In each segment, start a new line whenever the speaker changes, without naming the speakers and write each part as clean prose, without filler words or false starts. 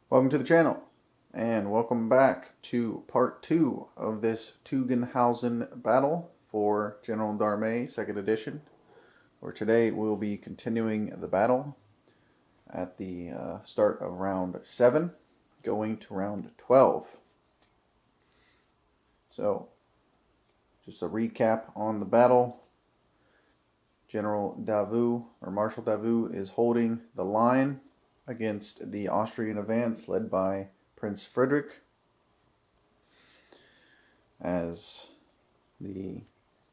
Welcome to the channel, and welcome back to part 2 of this Teugen Hausen battle for General d'Armée 2nd edition, where today we'll be continuing the battle at the start of round 7, going to round 12. So, just a recap on the battle. General Davout, or Marshal Davout, is holding the line against the Austrian advance led by Prince Frederick, as the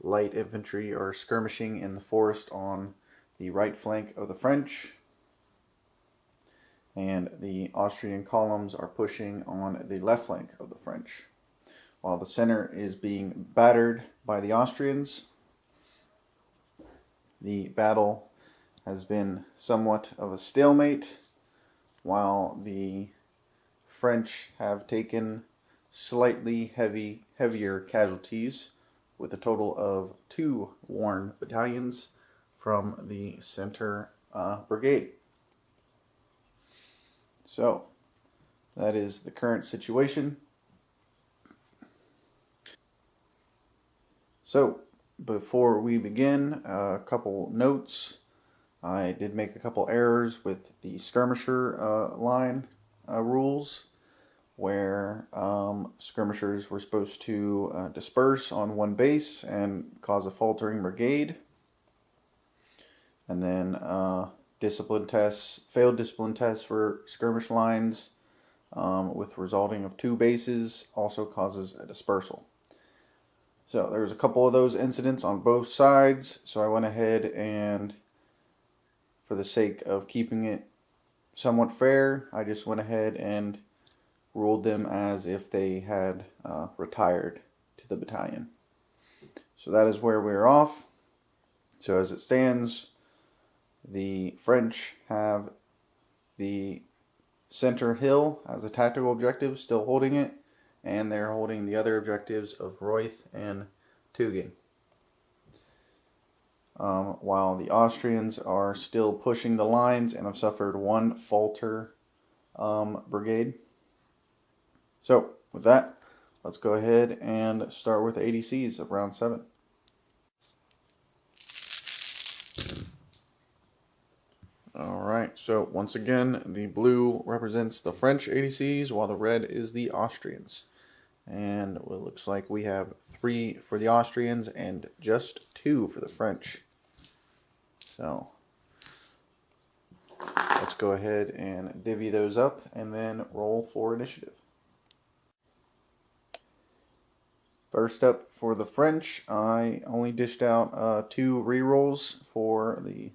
light infantry are skirmishing in the forest on the right flank of the French, and the Austrian columns are pushing on the left flank of the French, while the center is being battered by the Austrians. The battle has been somewhat of a stalemate, while the French have taken slightly heavier casualties, with a total of 2 worn battalions from the center brigade. So, that is the current situation. So, before we begin, a couple notes. I did make a couple errors with the skirmisher line rules, where skirmishers were supposed to disperse on one base and cause a faltering brigade. And then failed discipline tests for skirmish lines with resulting of 2 bases also causes a dispersal. So there's a couple of those incidents on both sides, so I went ahead and, for the sake of keeping it somewhat fair, I just went ahead and ruled them as if they had retired to the battalion. So that is where we're off. So as it stands, the French have the center hill as a tactical objective, still holding it, and they're holding the other objectives of Reuth and Teugen. While the Austrians are still pushing the lines and have suffered 1 falter brigade. So, with that, let's go ahead and start with ADCs of round 7. Alright, so once again, the blue represents the French ADCs, while the red is the Austrians. And it looks like we have 3 for the Austrians and just 2 for the French. So, let's go ahead and divvy those up and then roll for initiative. First up for the French, I only dished out 2 rerolls for the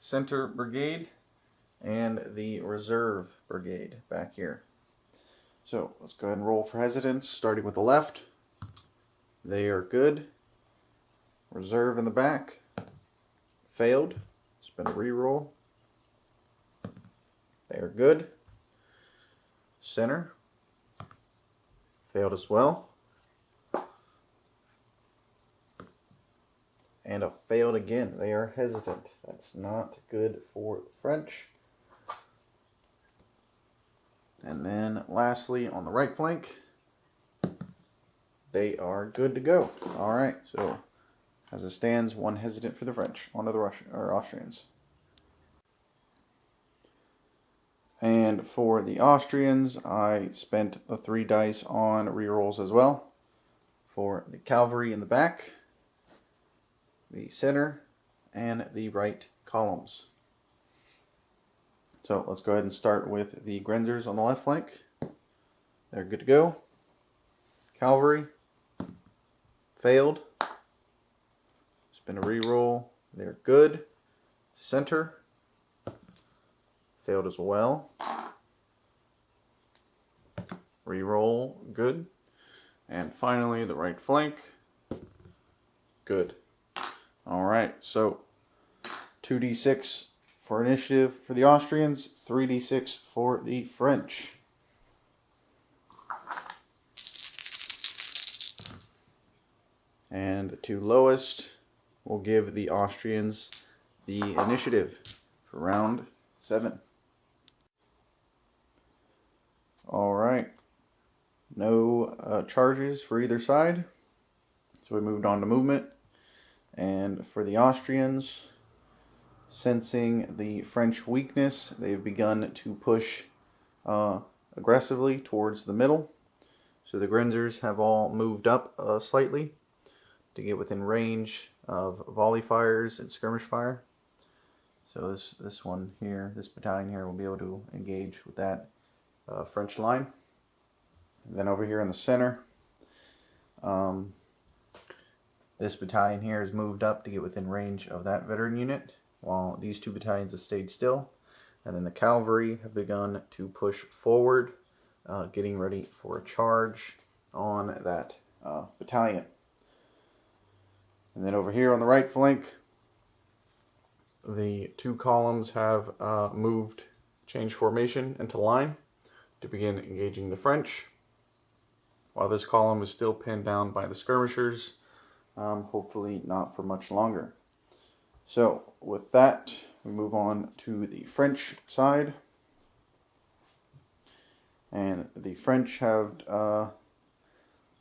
center brigade and the reserve brigade back here. So let's go ahead and roll for hesitance, starting with the left. They are good. Reserve in the back. Failed. It's been a reroll. They are good. Center. Failed as well. And a failed again. They are hesitant. That's not good for the French. And then lastly, on the right flank, they are good to go. Alright, so as it stands, 1 hesitant for the French. On to the Austrians. And for the Austrians, I spent the 3 dice on rerolls as well. For the cavalry in the back, the center, and the right columns. So let's go ahead and start with the Grenzers on the left flank. They're good to go. Cavalry. Failed. It's been a reroll. They're good. Center. Failed as well. Reroll. Good. And finally, the right flank. Good. Alright, so 2d6 for initiative for the Austrians, 3d6 for the French. And the 2 lowest will give the Austrians the initiative for round 7. no charges for either side. So we moved on to movement. And for the Austrians, sensing the French weakness, they've begun to push aggressively towards the middle. So the Grenzers have all moved up slightly to get within range of volley fires and skirmish fire. So this one here, this battalion here, will be able to engage with that French line. And then over here in the center, this battalion here has moved up to get within range of that veteran unit, while these two battalions have stayed still. And then the cavalry have begun to push forward, getting ready for a charge on that battalion. And then over here on the right flank, the two columns have changed formation into line to begin engaging the French, while this column is still pinned down by the skirmishers, hopefully not for much longer. So with that, we move on to the French side. And the French have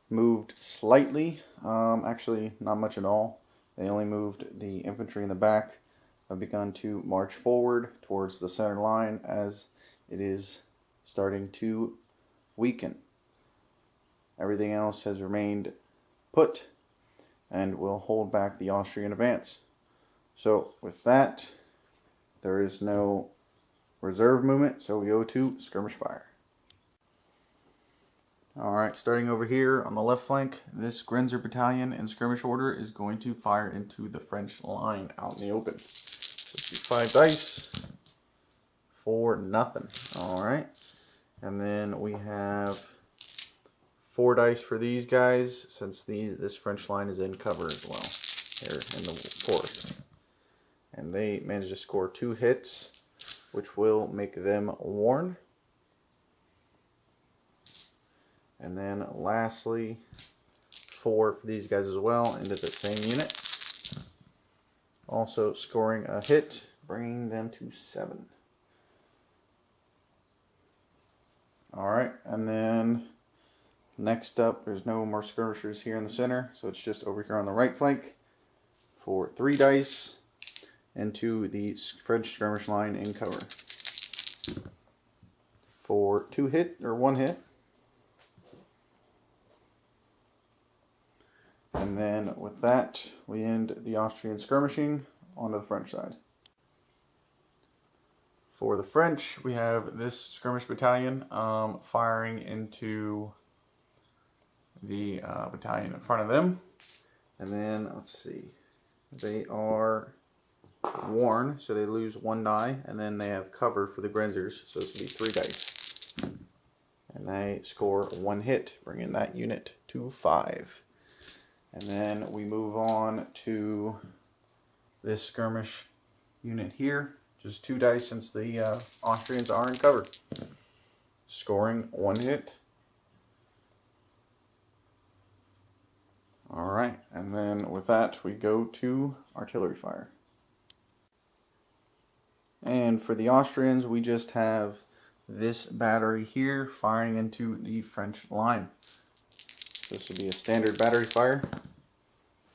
moved slightly, actually not much at all. They only moved the infantry in the back, have begun to march forward towards the center line as it is starting to weaken. Everything else has remained put and will hold back the Austrian advance. So with that, there is no reserve movement, so we go to skirmish fire. Alright, starting over here on the left flank, this Grenzer battalion in skirmish order is going to fire into the French line out in the open. 5 dice for nothing. Alright, and then we have 4 dice for these guys, since this French line is in cover as well, here in the forest. And they managed to score 2 hits, which will make them worn. And then lastly, 4 for these guys as well, into the same unit. Also scoring a hit, bringing them to 7. Alright, and then next up, there's no more skirmishers here in the center, so it's just over here on the right flank for 3 dice into the French skirmish line in cover. For 1 hit. And then with that, we end the Austrian skirmishing onto the French side. For the French, we have this skirmish battalion firing into the battalion in front of them. And then, let's see, they are worn, so they lose 1 die, and then they have cover for the Grenzers, so this will be 3 dice. And they score 1 hit, bringing that unit to 5. And then we move on to this skirmish unit here. Just 2 dice since the Austrians are in cover. Scoring 1 hit. Alright, and then with that we go to artillery fire. And for the Austrians, we just have this battery here firing into the French line. This will be a standard battery fire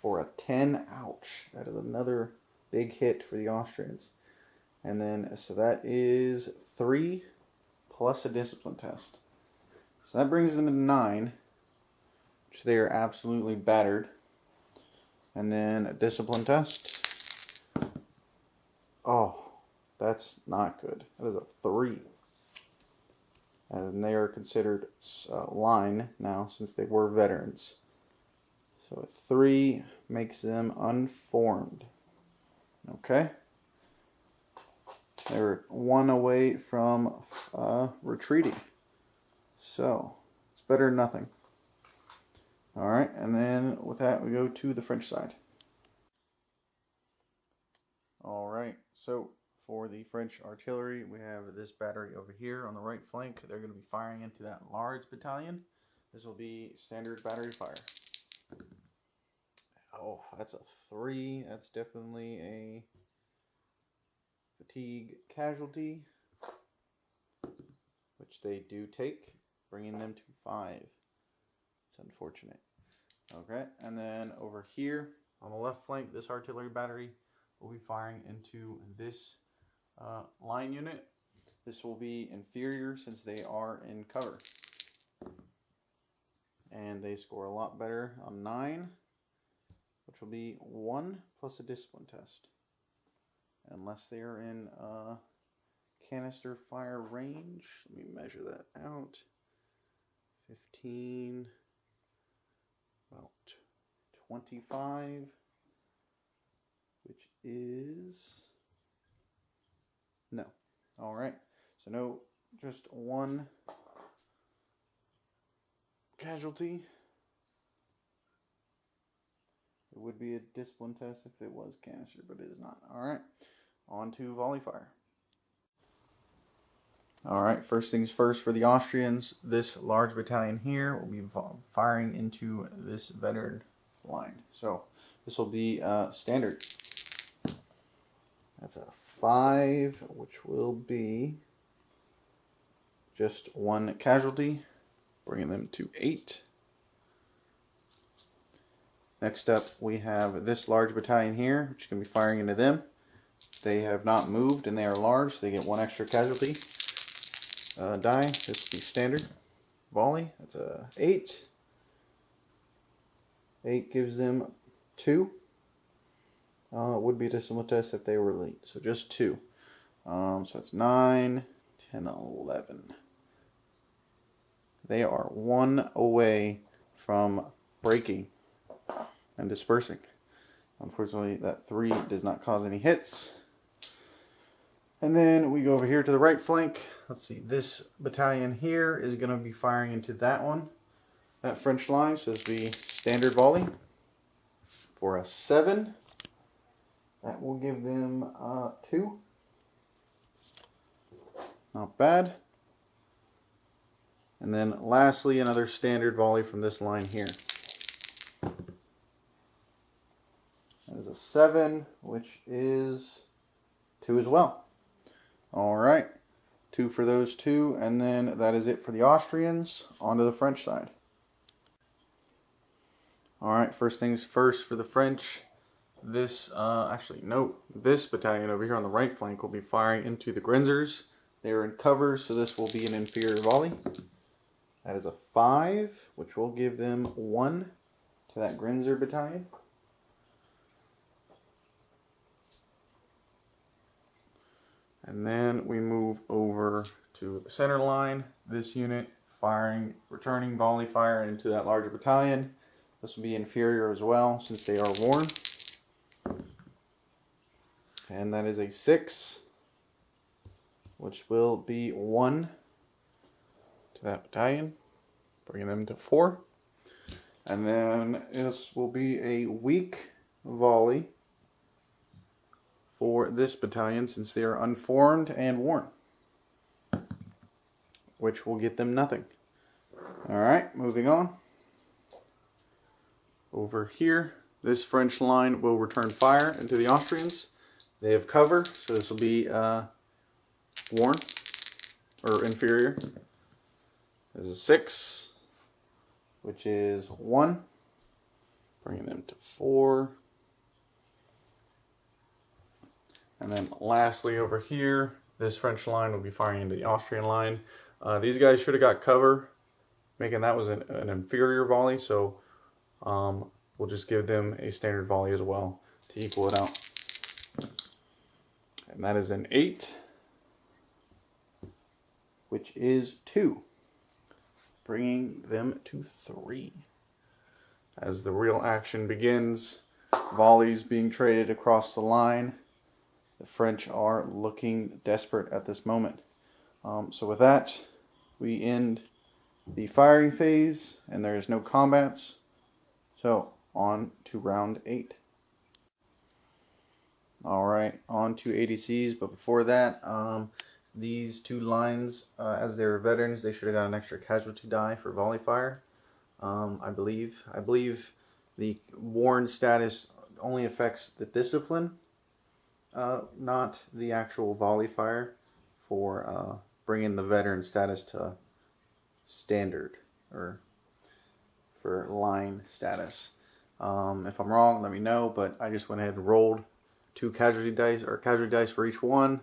for a 10. Ouch. That is another big hit for the Austrians. And then, so that is 3 plus a discipline test. So that brings them to 9, which they are absolutely battered. And then a discipline test. Oh, that's not good. That is a 3. And they are considered line now since they were veterans. So a 3 makes them unformed. Okay. They're 1 away from retreating. So it's better than nothing. Alright, and then with that we go to the French side. Alright, so for the French artillery, we have this battery over here on the right flank. They're going to be firing into that large battalion. This will be standard battery fire. Oh, that's a 3. That's definitely a fatigue casualty, which they do take, bringing them to 5. It's unfortunate. Okay, and then over here on the left flank, this artillery battery will be firing into this line unit. This will be inferior since they are in cover. And they score a lot better on 9, which will be 1 plus a discipline test. Unless they are in canister fire range. Let me measure that out. 15, about 25, which is no. All right, so no, just 1 casualty. It would be a discipline test if it was canister, but it is not. All right, on to volley fire. All right, first things first for the Austrians, this large battalion here will be firing into this veteran line. So this will be standard. That's a 5, which will be just 1 casualty, bringing them to 8. Next up, we have this large battalion here, which is going to be firing into them. They have not moved, and they are large, so they get 1 extra casualty die. This is the standard volley. That's a 8. 8 gives them 2. It would be a discipline test if they were elite, so just 2. So that's 9, 10, 11. They are 1 away from breaking and dispersing. Unfortunately, that 3 does not cause any hits. And then we go over here to the right flank. Let's see, this battalion here is going to be firing into that one, that French line. So this will be standard volley for a 7. That will give them 2. Not bad. And then lastly, another standard volley from this line here. That is a 7, which is 2 as well. All right, 2 for those 2, and then that is it for the Austrians. On to the French side. All right, first things first for the French. This, this battalion over here on the right flank will be firing into the Grinzers. They are in cover, so this will be an inferior volley. That is a 5, which will give them 1 to that Grinzer battalion. And then we move over to the center line. This unit returning volley fire into that larger battalion. This will be inferior as well since they are worn. And that is a 6, which will be 1 to that battalion, bringing them to 4. And then this will be a weak volley for this battalion since they are unformed and worn, which will get them nothing. All right, moving on. Over here, this French line will return fire into the Austrians. They have cover, so this will be worn or inferior. There's a 6, which is 1, bringing them to 4. And then lastly over here, this French line will be firing into the Austrian line. These guys should have got cover, making that was an inferior volley, so we'll just give them a standard volley as well to equal it out. And that is an 8, which is 2, bringing them to 3. As the real action begins, volleys being traded across the line. The French are looking desperate at this moment. So with that, we end the firing phase, and there is no combats. So on to round 8. All right, on to ADCs, but before that, these 2 lines, as they're veterans, they should have got an extra casualty die for volley fire. I believe the worn status only affects the discipline, not the actual volley fire for bringing the veteran status to standard or for line status. If I'm wrong, let me know, but I just went ahead and rolled 2 casualty dice for each one.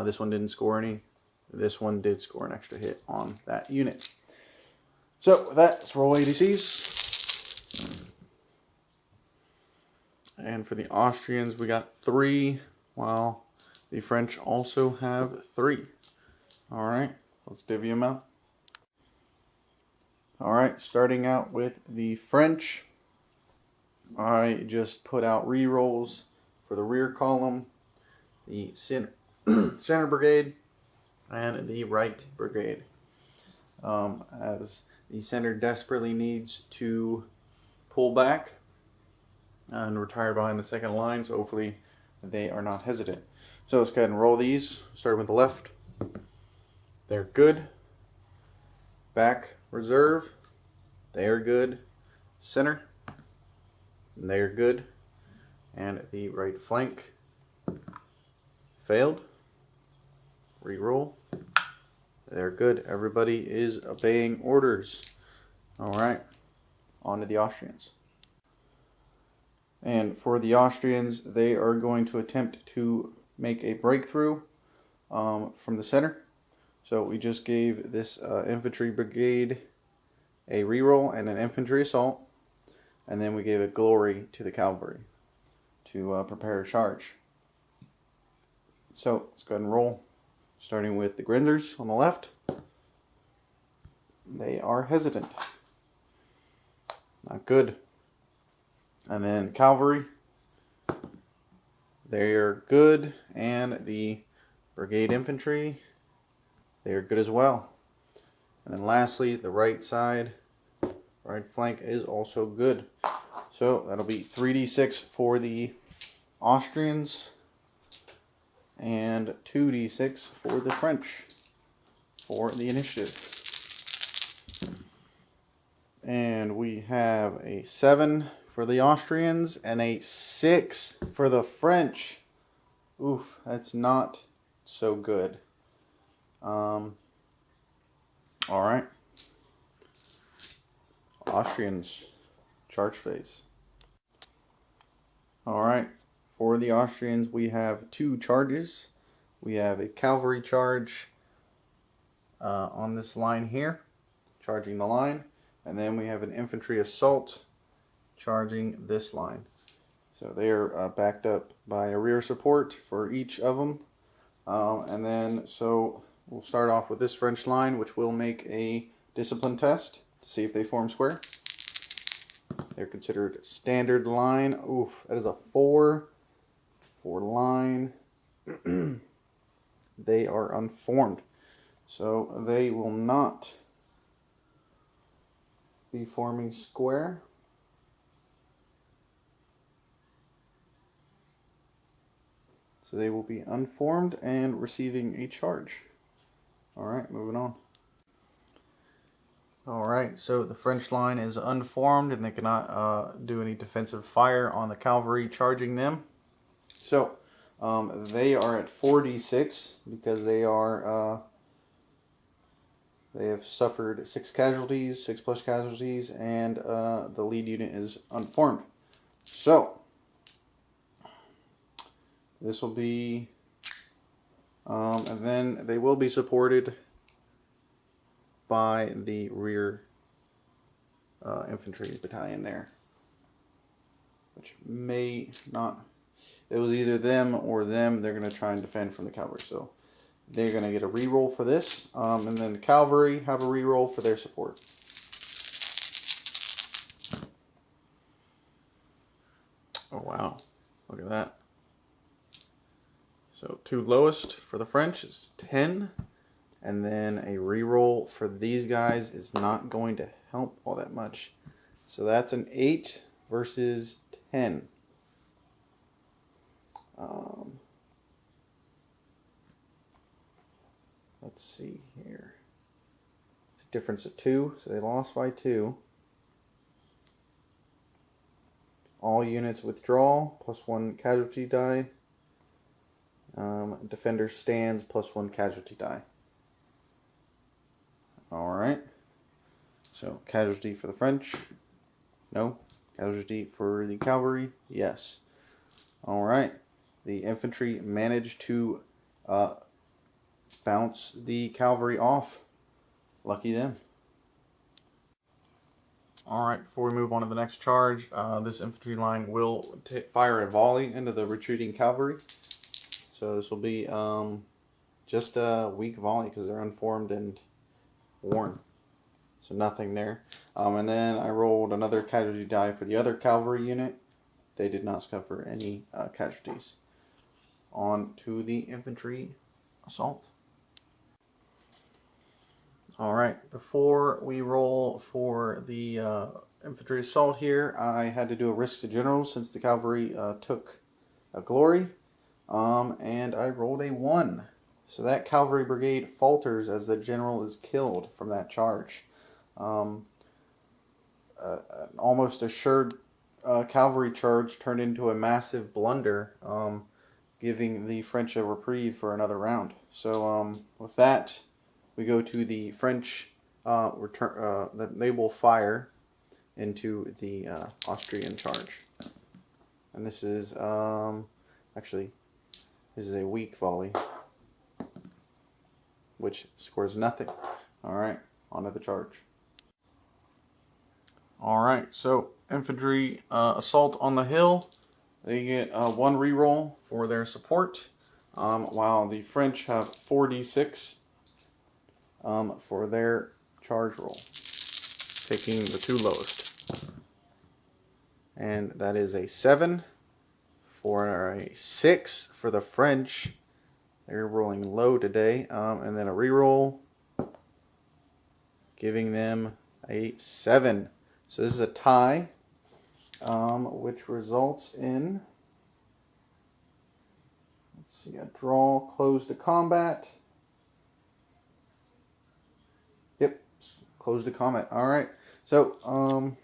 This one didn't score any. This one did score an extra hit on that unit. So with that, let's roll ADCs. And for the Austrians, we got 3, while the French also have 3. All right, let's divvy them out. All right, starting out with the French, I just put out rerolls for the rear column, the center brigade, and the right brigade. As the center desperately needs to pull back and retire behind the second line, so hopefully they are not hesitant. So let's go ahead and roll these, starting with the left. They're good. Back, reserve. They're good. Center. They're good. And the right flank. Failed. Reroll. They're good. Everybody is obeying orders. Alright. On to the Austrians. And for the Austrians, they are going to attempt to make a breakthrough from the center. So we just gave this infantry brigade a reroll and an infantry assault. And then we gave a glory to the cavalry to prepare a charge. So let's go ahead and roll. Starting with the Grinzers on the left. They are hesitant. Not good. And then cavalry. They're good. And the brigade infantry, they are good as well. And then lastly, the right side, right flank is also good. So that'll be 3d6 for the Austrians and 2d6 for the French for the initiative. And we have a 7 for the Austrians and a 6 for the French. Oof, that's not so good. All right. Austrians, charge phase. All right. For the Austrians, we have 2 charges. We have a cavalry charge on this line here, charging the line. And then we have an infantry assault charging this line. So they are backed up by a rear support for each of them. And then, so we'll start off with this French line, which will make a discipline test to see if they form square. They're considered standard line. Oof, that is a 4 for line. They are unformed. So they will not be forming square. So they will be unformed and receiving a charge. Alright, moving on. Alright, so the French line is unformed and they cannot do any defensive fire on the cavalry charging them. So they are at 4d6 because they are they have suffered 6 casualties, 6 plus casualties, and the lead unit is unformed. So this will be, and then they will be supported by the rear infantry battalion there, which may not, it was either them or them. They're going to try and defend from the cavalry, so they're going to get a reroll for this, and then the cavalry have a reroll for their support. Oh wow, look at that. So 2 lowest for the French is 10, and then a reroll for these guys is not going to help all that much. So that's an 8 versus 10. Let's see here. It's a difference of 2, so they lost by 2. All units withdraw, +1 casualty die. Defender stands, +1 casualty die. Alright. So casualty for the French, No. Casualty for the cavalry? Yes. Alright. The infantry managed to bounce the cavalry off. Lucky them. Alright, before we move on to the next charge, this infantry line will fire a volley into the retreating cavalry. So this will be just a weak volley because they're unformed and worn. So nothing there. And then I rolled another casualty die for the other cavalry unit. They did not suffer any casualties. On to the infantry assault. Alright, before we roll for the infantry assault here, I had to do a risk to generals since the cavalry took a glory. And I rolled a 1. So that cavalry brigade falters as the general is killed from that charge. Almost assured cavalry charge turned into a massive blunder, giving the French a reprieve for another round. So with that, we go to the French return. That they will fire into the Austrian charge, and this is actually this is a weak volley, which scores nothing. All right, on to the charge. All right, so infantry assault on the hill. They get 1 reroll for their support, while the French have 4d6 for their charge roll, taking the 2 lowest. And that is a 7 for a 6 for the French. They're rolling low today, and then a reroll, giving them a 7. So this is a tie, which results in, let's see, a draw, close to combat. Yep, close to combat. All right. So,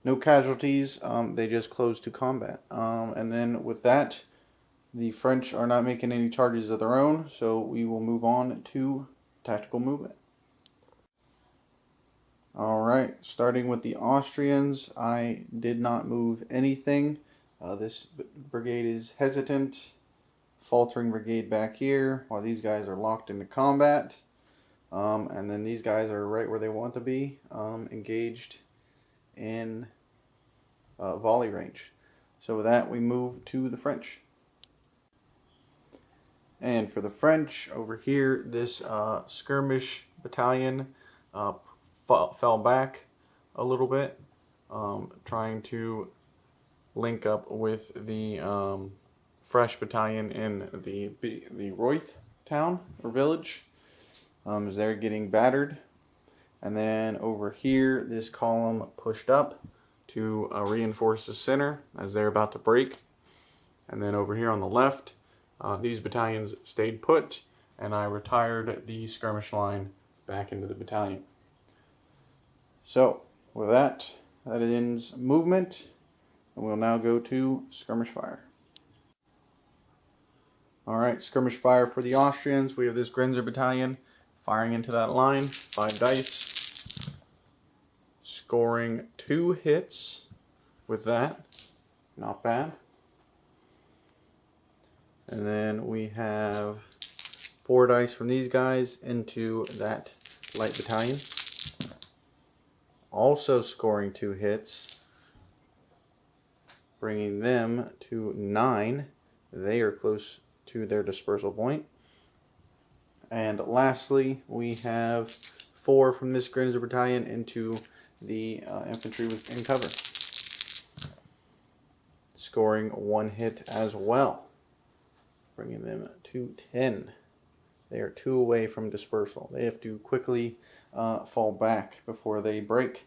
no casualties. They just close to combat. And then with that, the French are not making any charges of their own, so we will move on to tactical movement. Alright, starting with the Austrians, I did not move anything. This brigade is hesitant, faltering brigade back here, while these guys are locked into combat. And then these guys are right where they want to be, engaged in volley range. So with that, we move to the French. And for the French, over here, this skirmish battalion fell back a little bit, trying to link up with the fresh battalion in the Royth town or village, as they're getting battered. And then over here, this column pushed up to reinforce the center as they're about to break. And then over here on the left, these battalions stayed put, and I retired the skirmish line back into the battalion. So, with that ends movement, and we'll now go to skirmish fire. Alright, skirmish fire for the Austrians. We have this Grenzer battalion firing into that line, 5 dice, scoring 2 hits with that. Not bad. And then we have 4 dice from these guys into that light battalion, also scoring 2 hits, bringing them to 9. They are close to their dispersal point. And lastly, we have 4 from this Grenzer battalion into the infantry in cover, scoring 1 hit as well, bringing them to 10. They are 2 away from dispersal. They have to quickly fall back before they break.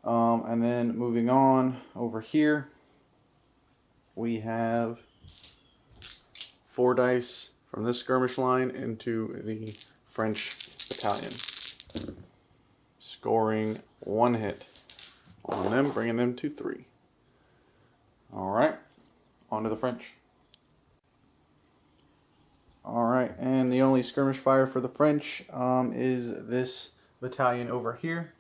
And then moving on over here, we have 4 dice from this skirmish line into the French battalion, scoring 1 hit on them, bringing them to 3. Alright, on to the French. Alright, and the only skirmish fire for the French is this battalion over here.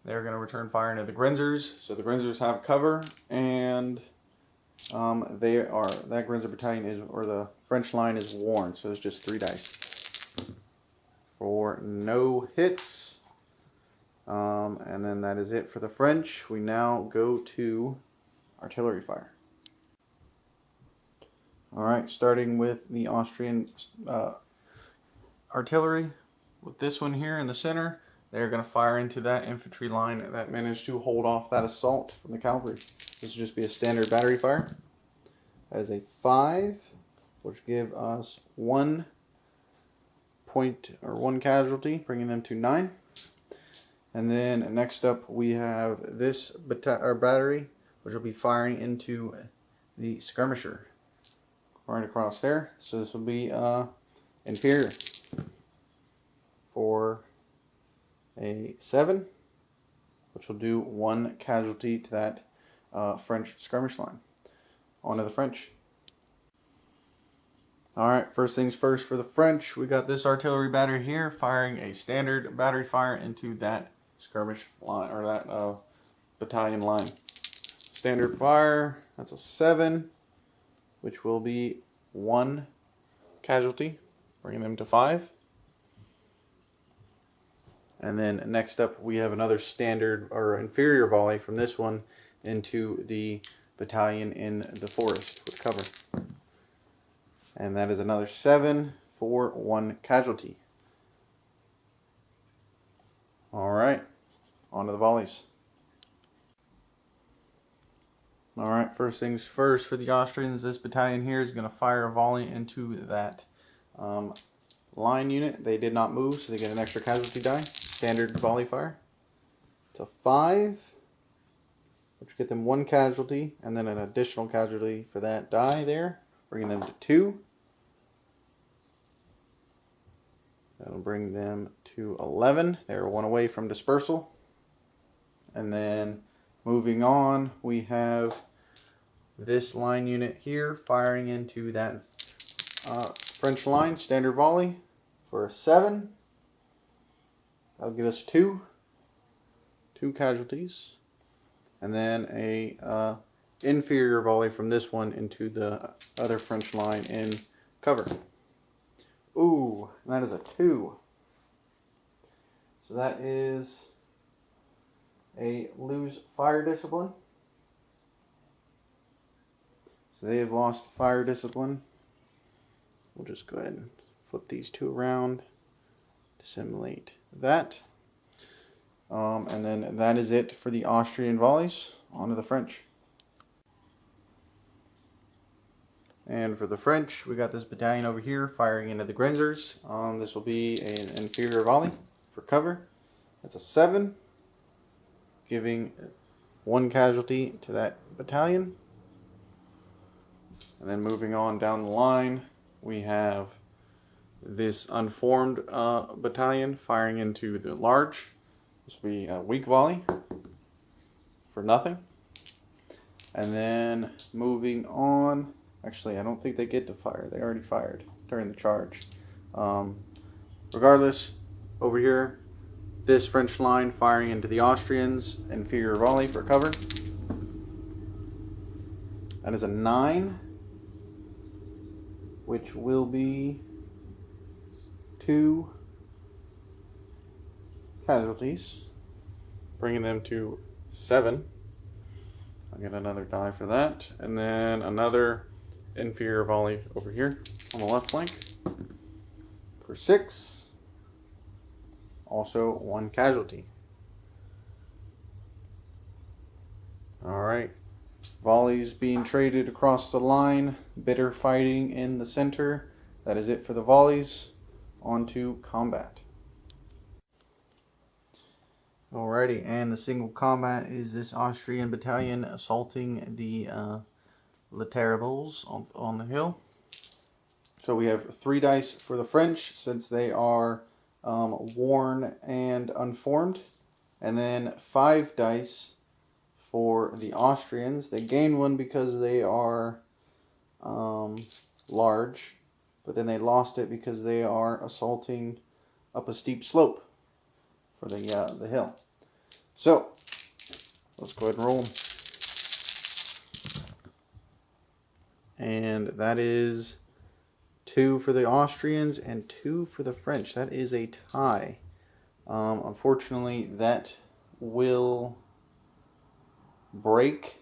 they're going to return fire into the Grinzers. So the Grinzers have cover, and that Grinzer battalion is, or the French line is worn. So it's just 3 dice for no hits. And then that is it for the French. We now go to artillery fire. All right, starting with the Austrian artillery. With this one here in the center, they're going to fire into that infantry line that managed to hold off that assault from the cavalry. This will just be a standard battery fire. That is a 5, which give us 1 point or 1 casualty, bringing them to 9. And then next up we have this battery, which will be firing into the skirmisher right across there. So this will be inferior for a 7, which will do 1 casualty to that French skirmish line. On to the French. Alright, first things first for the French, we got this artillery battery here firing a standard battery fire into that skirmish line, or that battalion line. Standard fire, that's a 7, which will be 1 casualty, bringing them to 5. And then next up we have another standard or inferior volley from this one into the battalion in the forest with cover. And that is another 7 for 1 casualty. Alright, on to the volleys. Alright, first things first for the Austrians, this battalion here is going to fire a volley into that line unit. They did not move, so they get an extra casualty die. Standard volley fire. It's a 5, which get them 1 casualty, and then an additional casualty for that die there, bringing them to 2. That'll bring them to 11. They're 1 away from dispersal. And then moving on, we have this line unit here firing into that French line, standard volley for a 7. That'll give us 2 casualties. And then a inferior volley from this one into the other French line in cover. Ooh, and that is a 2. So that is a lose fire discipline. So they have lost fire discipline. We'll just go ahead and flip these 2 around, dissimulate that. And then that is it for the Austrian volleys. On to the French. And for the French, we got this battalion over here firing into the Grinzers. This will be an inferior volley for cover. That's a 7, giving 1 casualty to that battalion. And then moving on down the line, we have this unformed battalion firing into the large. This will be a weak volley for nothing. And then moving on, actually I don't think they get to fire. They already fired during the charge. Regardless, over here, this French line firing into the Austrians, inferior volley for cover. That is a 9, which will be 2 casualties, bringing them to 7. I'll get another die for that. And then another inferior volley over here on the left flank for 6. Also 1 casualty. Alright. Volleys being traded across the line. Bitter fighting in the center. That is it for the volleys. On to combat. Alrighty, and the single combat is this Austrian battalion assaulting the Le Terribles on the hill. So we have 3 dice for the French, since they are worn and unformed. And then 5 dice for the Austrians. They gain 1 because they are large, but then they lost it because they are assaulting up a steep slope for the hill. So, let's go ahead and roll them. And that is 2 for the Austrians and 2 for the French. That is a tie. Unfortunately, that will break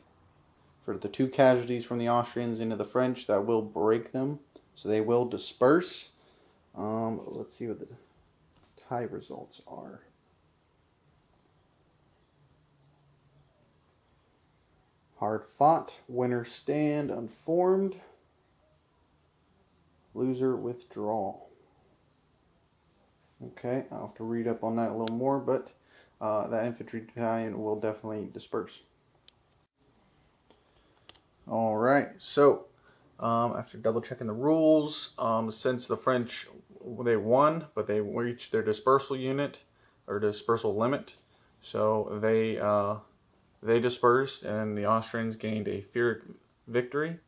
for the 2 casualties from the Austrians into the French. That will break them, so they will disperse. Let's see what the tie results are. Hard fought, winner stand, unformed, loser withdrawal. Okay, I'll have to read up on that a little more, but that infantry battalion will definitely disperse. Alright, so after double checking the rules, since the French, they won, but they reached their dispersal unit, or dispersal limit, so they dispersed, and the Austrians gained a Pyrrhic victory,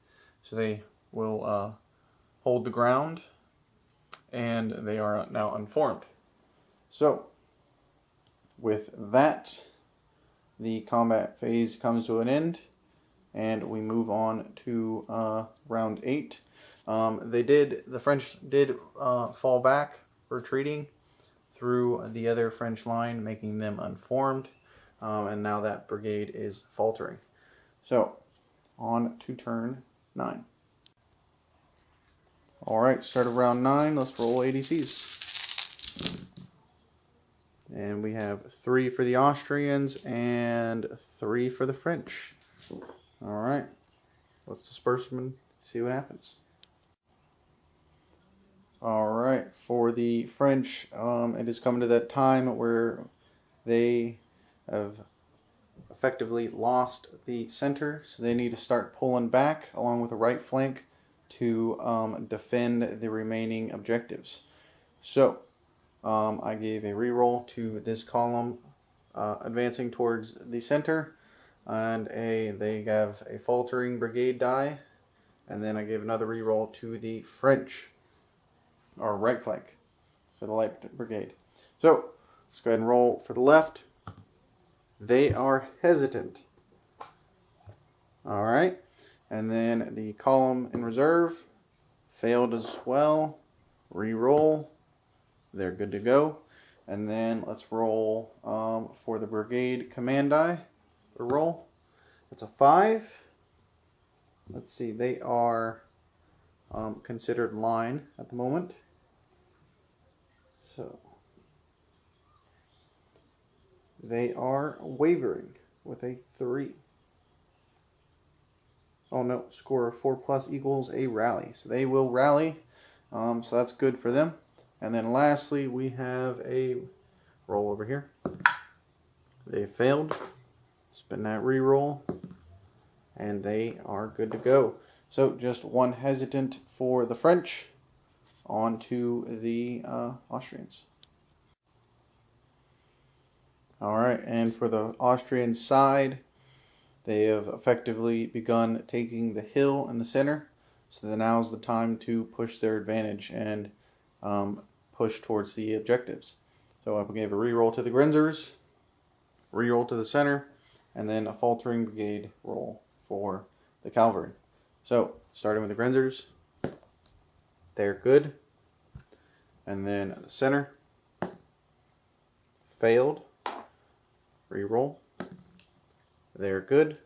so they will hold the ground, and they are now unformed. So, with that, the combat phase comes to an end, and we move on to round 8. The French did fall back, retreating through the other French line, making them unformed, and now that brigade is faltering. So, on to turn 9. Alright, start of round 9, let's roll ADCs. And we have 3 for the Austrians and 3 for the French. Alright, let's disperse them and see what happens. Alright, for the French, it is coming to that time where they have effectively lost the center, so they need to start pulling back along with the right flank to defend the remaining objectives. So, I gave a reroll to this column advancing towards the center, and they have a faltering brigade die, and then I gave another reroll to the French, or right flank, for the light brigade. So, let's go ahead and roll for the left. They are hesitant. Alright, and then the column in reserve failed as well. Reroll. They're good to go. And then let's roll for the brigade command die. A roll. It's a 5. Let's see, they are considered line at the moment. So they are wavering with a 3. Oh no, score of 4+ equals a rally. So they will rally. So that's good for them. And then lastly, we have a roll over here. They failed. Spin that reroll. And they are good to go. So just 1 hesitant for the French. On to the Austrians. Alright, and for the Austrian side, they have effectively begun taking the hill in the center. So now's the time to push their advantage and push towards the objectives. So I gave a reroll to the Grenzers, reroll to the center, and then a faltering brigade roll for the cavalry. So starting with the Grenzers, they're good. And then the center, failed, reroll, they're good.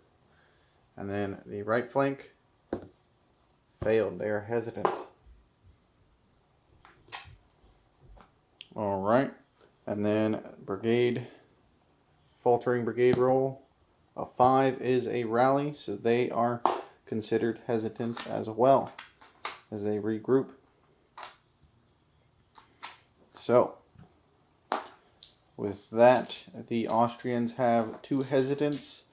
And then the right flank, failed, they're hesitant. Alright, and then brigade, faltering brigade roll, a 5 is a rally, so they are considered hesitant as well as they regroup. So, with that, the Austrians have 2 hesitants,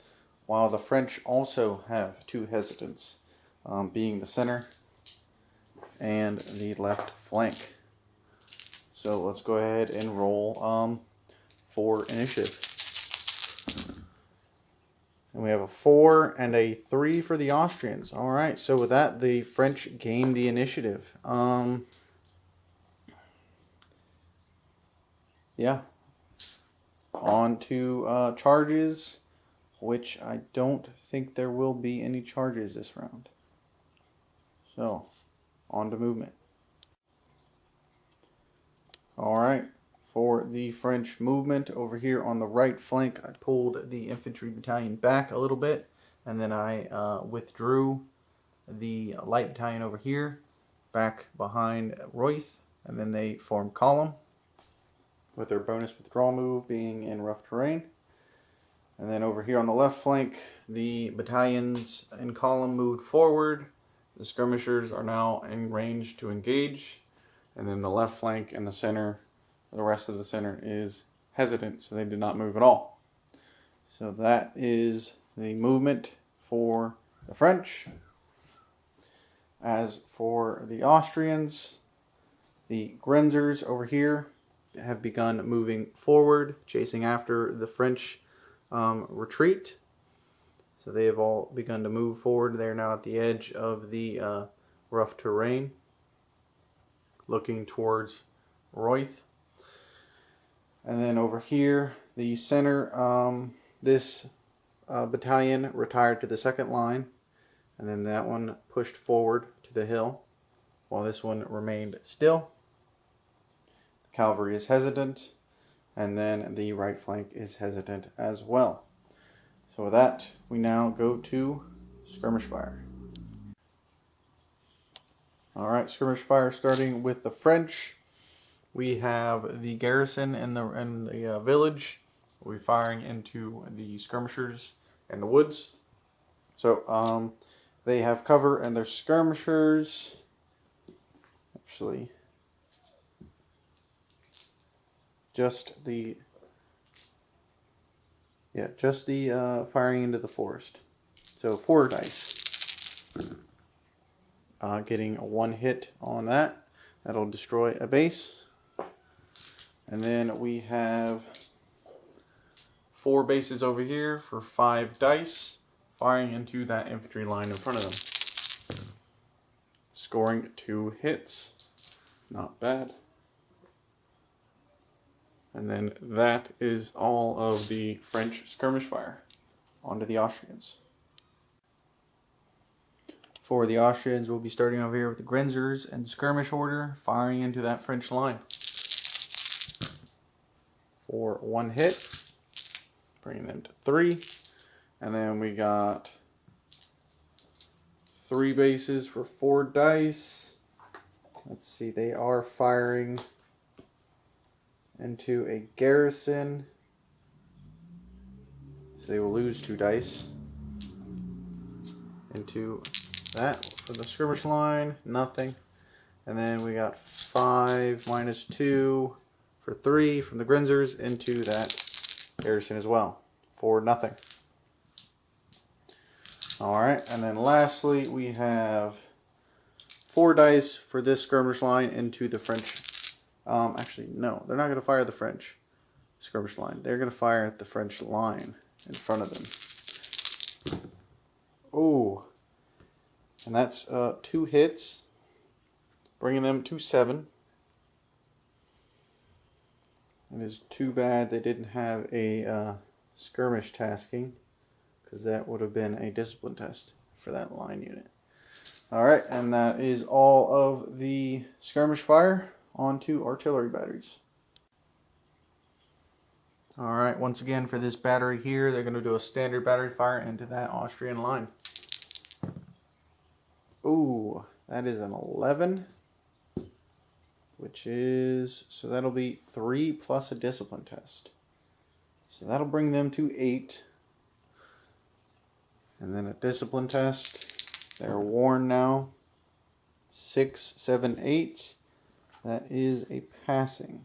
while the French also have 2 hesitants, being the center and the left flank. So let's go ahead and roll for initiative. And we have a 4 and a 3 for the Austrians. Alright, so with that, the French gain the initiative. Yeah. on to charges, which I don't think there will be any charges this round. So, on to movement. Alright, for the French movement over here on the right flank, I pulled the infantry battalion back a little bit, and then I withdrew the light battalion over here, back behind Royth, and then they formed column, with their bonus withdrawal move being in rough terrain. And then over here on the left flank, the battalions in column moved forward. The skirmishers are now in range to engage. And then the left flank and the center, the rest of the center is hesitant, so they did not move at all. So that is the movement for the French. As for the Austrians, the Grenzers over here have begun moving forward, chasing after the French retreat. So they have all begun to move forward. They're now at the edge of the rough terrain, looking towards Royth. And then over here, the center, this battalion retired to the second line, and then that one pushed forward to the hill, while this one remained still. The cavalry is hesitant, and then the right flank is hesitant as well. So with that, we now go to skirmish fire. Alright, skirmish fire starting with the French. We have the garrison in the village. We'll be firing into the skirmishers in the woods. So they have cover, and their skirmishers actually just the firing into the forest. So 4 dice. Getting one hit on that. That'll destroy a base. And then we have 4 bases over here for 5 dice, firing into that infantry line in front of them. Scoring 2 hits. Not bad. And then that is all of the French skirmish fire. On to the Austrians. For the Austrians, we'll be starting over here with the Grenzers in skirmish order, firing into that French line. For 1 hit, bringing them to 3. And then we got 3 bases for 4 dice. Let's see, they are firing into a garrison, so they will lose 2 dice. Into that for the skirmish line, nothing. And then we got 5 minus 2 for 3 from the Grenzers into that garrison as well, for nothing. Alright, and then lastly we have 4 dice for this skirmish line into the French. Actually, no, they're not going to fire the French skirmish line. They're going to fire at the French line in front of them. Oh, and that's 2 hits, bringing them to 7. It is too bad they didn't have a skirmish tasking, because that would have been a discipline test for that line unit. Alright, and that is all of the skirmish fire. On to artillery batteries. Alright, once again for this battery here, they're going to do a standard battery fire into that Austrian line. Ooh, that is an 11. Which is, so that'll be 3 plus a discipline test. So that'll bring them to 8. And then a discipline test. They're worn now. 6, 7, 8. That is a passing.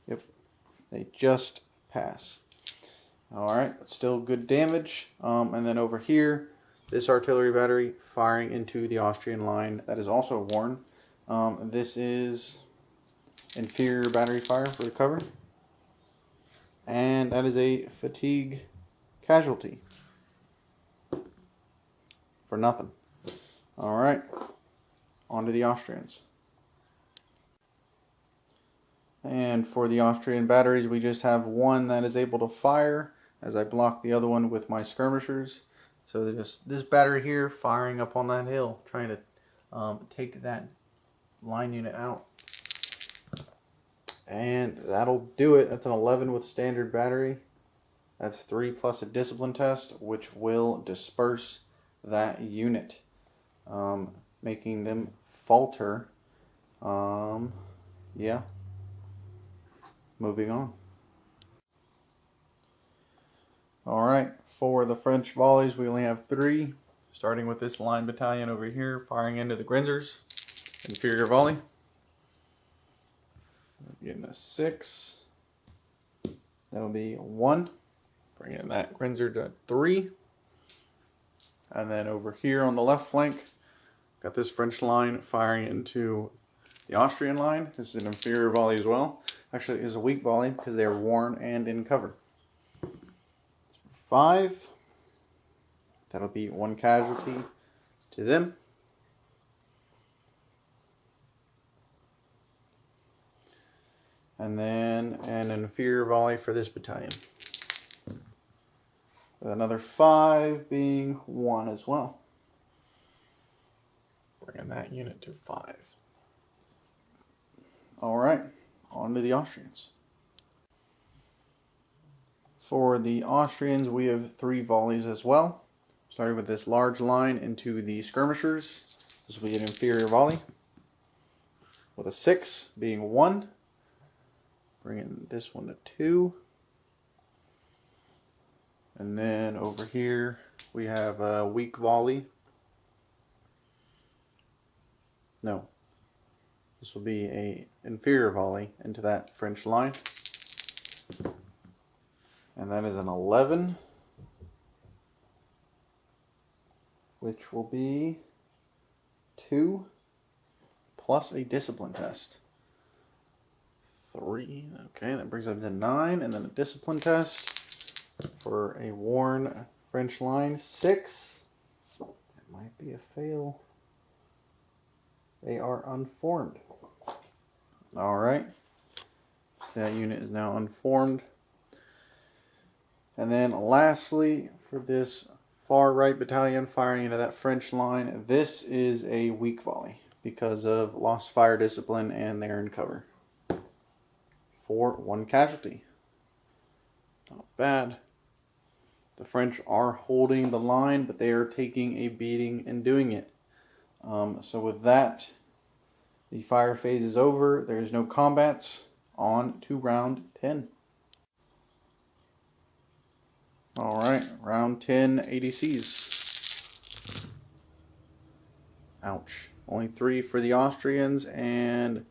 Yep, they just pass. Alright, but still good damage. And then over here, this artillery battery firing into the Austrian line that is also worn. This is inferior battery fire for the cover. And that is a fatigue casualty. For nothing. Alright. On to the Austrians. And for the Austrian batteries, we just have one that is able to fire as I block the other one with my skirmishers. So there's this battery here firing up on that hill, trying to take that line unit out. And that'll do it. That's an 11 with standard battery. That's 3 plus a discipline test, which will disperse that unit, making them falter. Yeah. Moving on. Alright, for the French volleys, we only have 3. Starting with this line battalion over here, firing into the Grinzers. Inferior volley. Getting a 6. That'll be 1. Bringing that Grinzer to 3. And then over here on the left flank, got this French line firing into the Austrian line. This is an inferior volley as well. Actually, it is a weak volley because they are worn and in cover. 5. That'll be 1 casualty to them. And then an inferior volley for this battalion. With another 5 being 1 as well. Bringing that unit to 5. Alright, on to the Austrians. For the Austrians, we have 3 volleys as well. Starting with this large line into the skirmishers. This will be an inferior volley. With a 6 being 1. Bringing this one to 2. And then over here, we have a weak volley. No. This will be a inferior volley into that French line. And that is an 11. Which will be 2 plus a discipline test. 3. Okay, that brings up to 9. And then a discipline test for a worn French line. 6. That might be a fail. They are unformed. Alright. So that unit is now unformed. And then lastly, for this far right battalion firing into that French line, this is a weak volley because of lost fire discipline and they're in cover. For 1 casualty. Not bad. The French are holding the line, but they are taking a beating and doing it. So with that, the fire phase is over. There is no combats. On to round 10. Alright, round 10 ADCs. Ouch. Only 3 for the Austrians and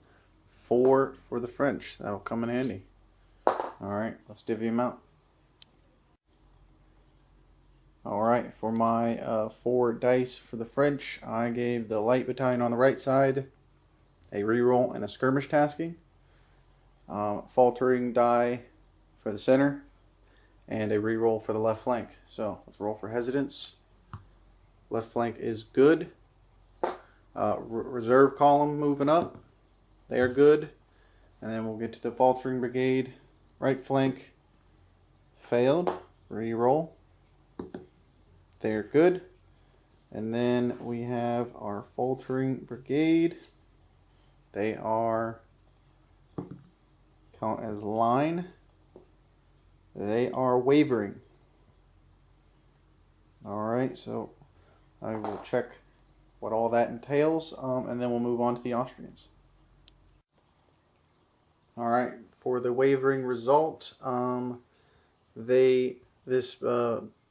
4 for the French. That'll come in handy. Alright, let's divvy them out. Alright, for my 4 dice for the French, I gave the light battalion on the right side a reroll and a skirmish tasking. Faltering die for the center, and a reroll for the left flank. So let's roll for hesitance. Left flank is good. Reserve column moving up. They are good. And then we'll get to the faltering brigade. Right flank failed. Reroll. They're good. And then we have our faltering brigade. They are count as line. They are wavering. Alright, so I will check what all that entails, and then we'll move on to the Austrians. Alright, for the wavering result, this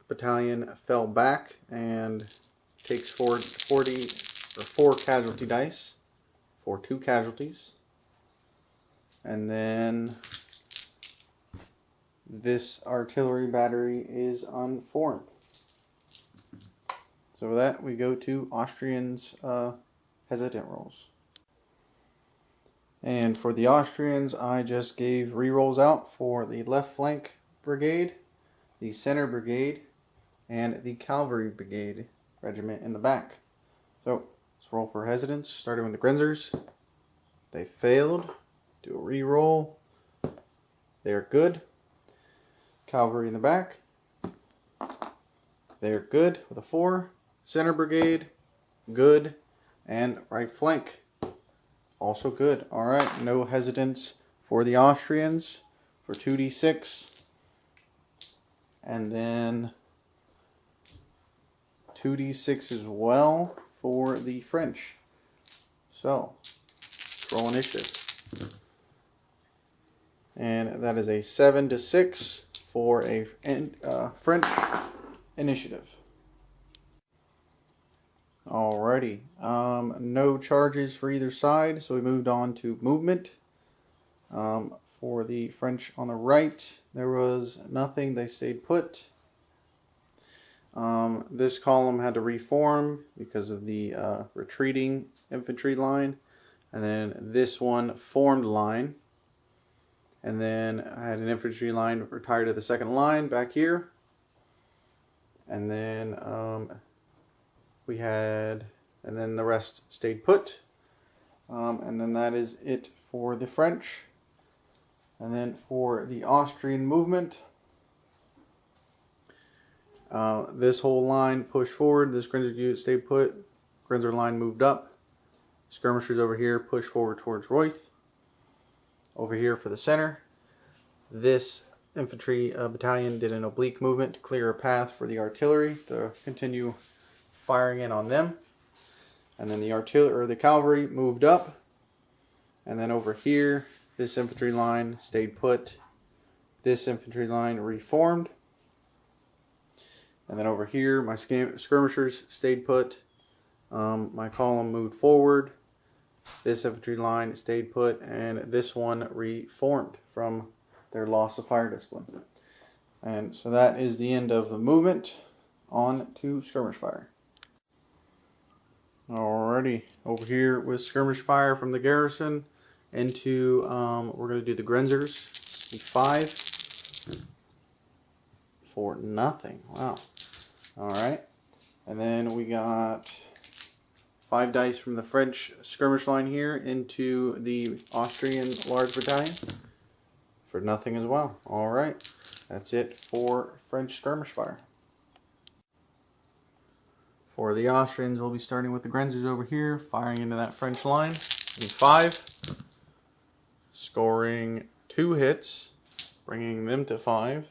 battalion fell back and takes 4 casualty dice for 2 casualties. And then this artillery battery is unformed. So with that, we go to Austrians hesitant rolls. And for the Austrians, I just gave rerolls out for the left flank brigade, the center brigade, and the cavalry brigade regiment in the back. So let's roll for hesitance, starting with the Grinzers. They failed. Do a reroll. they're good. Cavalry in the back, they're good with a 4. Center brigade, good. And right flank, also good. All right, no hesitance for the Austrians for 2d6. And then 2d6 as well for the French. So, roll initiative. And that is a 7-6 for a French initiative. Alrighty, no charges for either side, so we moved on to movement. For the French on the right, there was nothing, they stayed put. This column had to reform because of the retreating infantry line, and then this one formed line. And then I had an infantry line retired to the second line back here. And then and then the rest stayed put. And then that is it for the French. And then for the Austrian movement, this whole line pushed forward. This Grenzer unit stayed put. Grenzer line moved up. Skirmishers over here pushed forward towards Reuth. Over here for the center, this infantry battalion did an oblique movement to clear a path for the artillery to continue firing in on them. And then the cavalry moved up. And then over here, this infantry line stayed put. This infantry line reformed. And then over here, my skirmishers stayed put. My column moved forward. This infantry line stayed put, and this one reformed from their loss of fire discipline. And so that is the end of the movement. On to skirmish fire. Alrighty, over here with skirmish fire from the garrison into, we're going to do the Grenzers. 5 for nothing. Wow. Alright. And then we got 5 dice from the French skirmish line here into the Austrian large battalion for nothing as well. Alright, that's it for French skirmish fire. For the Austrians, we'll be starting with the Grenzers over here, firing into that French line. In 5, scoring 2 hits, bringing them to 5.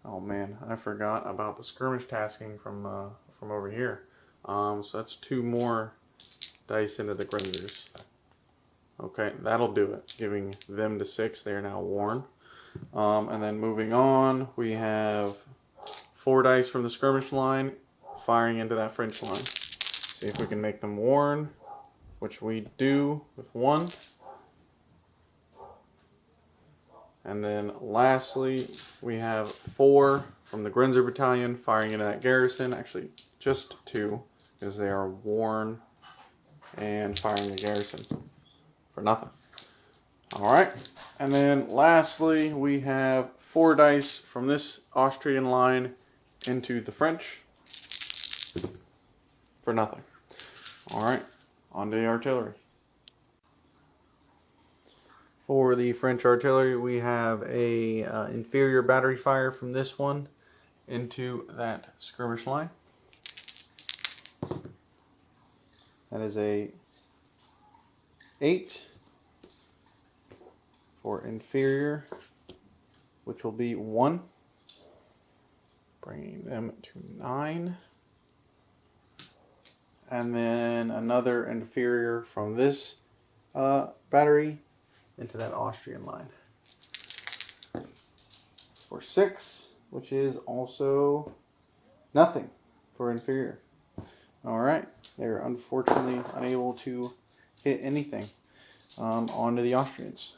Oh man, I forgot about the skirmish tasking from over here. So that's 2 more dice into the Grenzers. Okay, that'll do it. Giving them to 6. They are now worn. And then moving on, we have 4 dice from the skirmish line, firing into that French line. See if we can make them worn, which we do with 1. And then lastly, we have 4 from the Grenzer battalion firing into that garrison. Actually, just 2, because they are worn and firing the garrison for nothing. Alright, and then lastly, we have 4 dice from this Austrian line into the French for nothing. Alright, on to the artillery. For the French artillery, we have a inferior battery fire from this one into that skirmish line. That is a 8 for inferior, which will be 1, bringing them to 9. And then another inferior from this battery into that Austrian line for 6, which is also nothing for inferior. Alright, they're unfortunately unable to hit anything. On to the Austrians.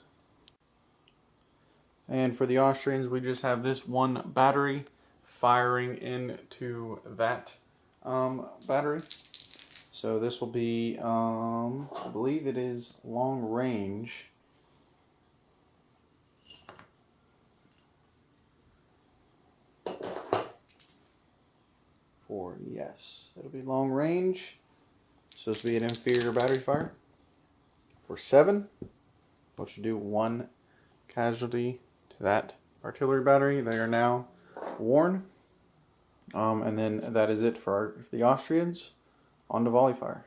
And for the Austrians, we just have this one battery firing into that battery. So this will be, I believe it is long range. Yes, it'll be long range. So this will be an inferior battery fire for 7. which should do 1 casualty to that artillery battery. They are now worn. And then that is it for the Austrians. On to volley fire.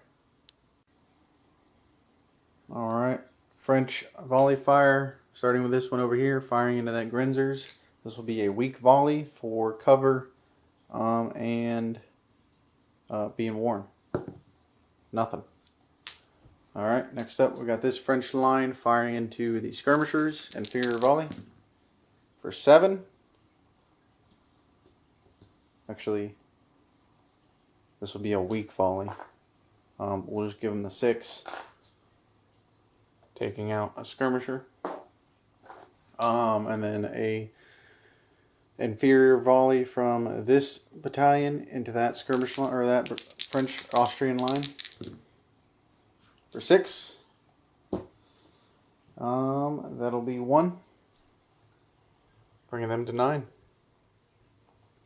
Alright, French volley fire, starting with this one over here, firing into that Grinzers. This will be a weak volley for cover and being worn. Nothing. Alright, next up we got this French line firing into the skirmishers, inferior volley for 7. Actually, this will be a weak volley. We'll just give them the 6. Taking out a skirmisher. And then a inferior volley from this battalion into that skirmish line, or that French-Austrian line for 6. That'll be 1. Bringing them to 9.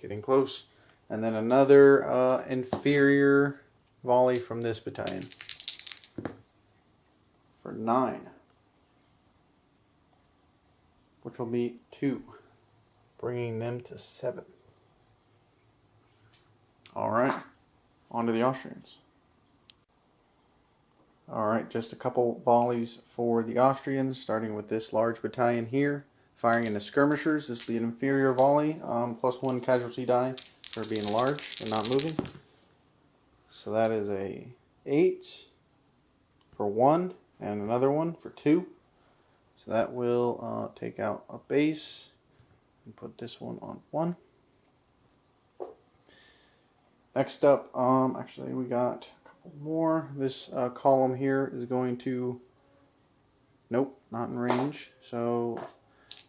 Getting close. And then another inferior volley from this battalion for 9. Which will be 2. Bringing them to 7. Alright. On to the Austrians. Alright, just a couple volleys for the Austrians, starting with this large battalion here, firing into skirmishers. This will be an inferior volley, plus 1 casualty die for being large and not moving. So that is a 8 for 1, and another one for 2. So that will take out a base and put this one on 1. Next up, actually we got more. This column here is going to, nope, not in range. So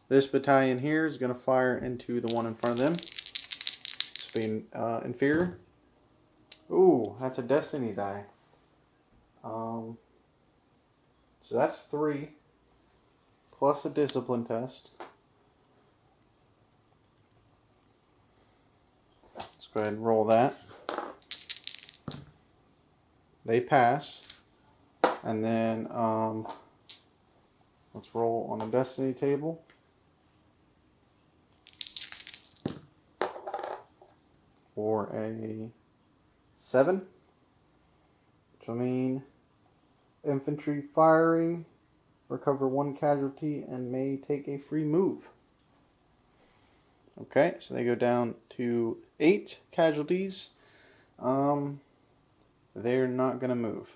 this battalion here is going to fire into the one in front of them. It's being inferior. Ooh, that's a destiny die. So that's 3 plus a discipline test. Let's go ahead and roll that. They pass, and then let's roll on the destiny table. For a 7, which will mean infantry firing, recover 1 casualty, and may take a free move. Okay, so they go down to 8 casualties. They're not going to move.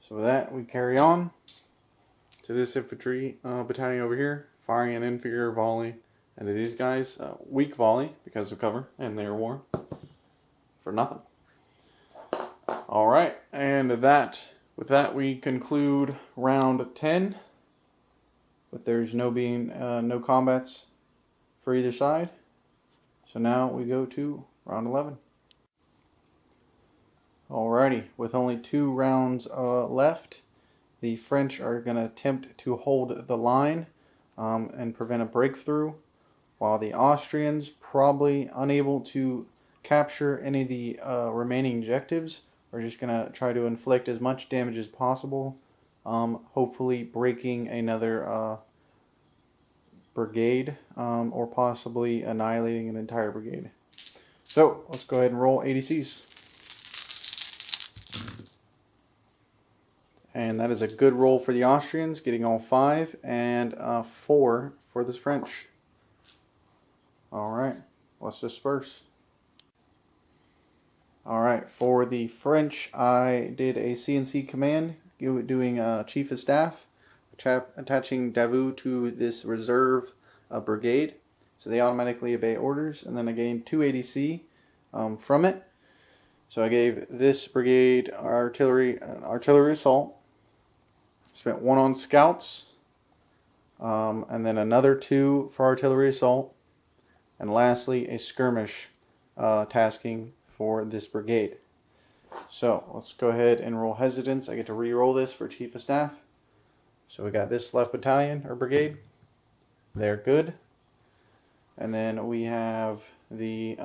So with that, we carry on to this infantry battalion over here, firing an inferior volley into these guys. Weak volley because of cover, and they are worn for nothing. Alright, and with that we conclude round 10. But there's no combats for either side. So now we go to round 11. Alrighty, with only 2 rounds left, the French are going to attempt to hold the line and prevent a breakthrough, while the Austrians, probably unable to capture any of the remaining objectives, are just going to try to inflict as much damage as possible, hopefully breaking another brigade, or possibly annihilating an entire brigade. So, let's go ahead and roll ADCs. And that is a good roll for the Austrians, getting all 5, and 4 for the French. Alright, let's disperse. Alright, for the French, I did a CNC command, doing Chief of Staff, attaching Davout to this reserve brigade. So they automatically obey orders, and then I gained 2 ADC from it. So I gave this brigade artillery assault. Spent 1 on scouts, and then another 2 for artillery assault, and lastly a skirmish tasking for this brigade. So let's go ahead and roll hesitance. I get to re-roll this for Chief of Staff. So we got this left battalion or brigade. They're good. And then we have the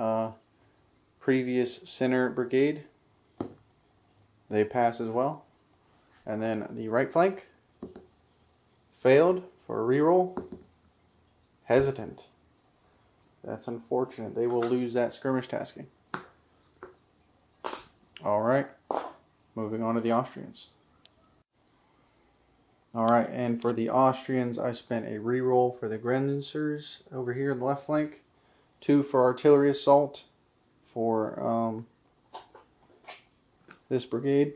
previous center brigade. They pass as well. And then the right flank failed for a reroll. Hesitant. That's unfortunate. They will lose that skirmish tasking. Alright, moving on to the Austrians. Alright, and for the Austrians, I spent a reroll for the Grenzers over here in the left flank. 2 for artillery assault for this brigade.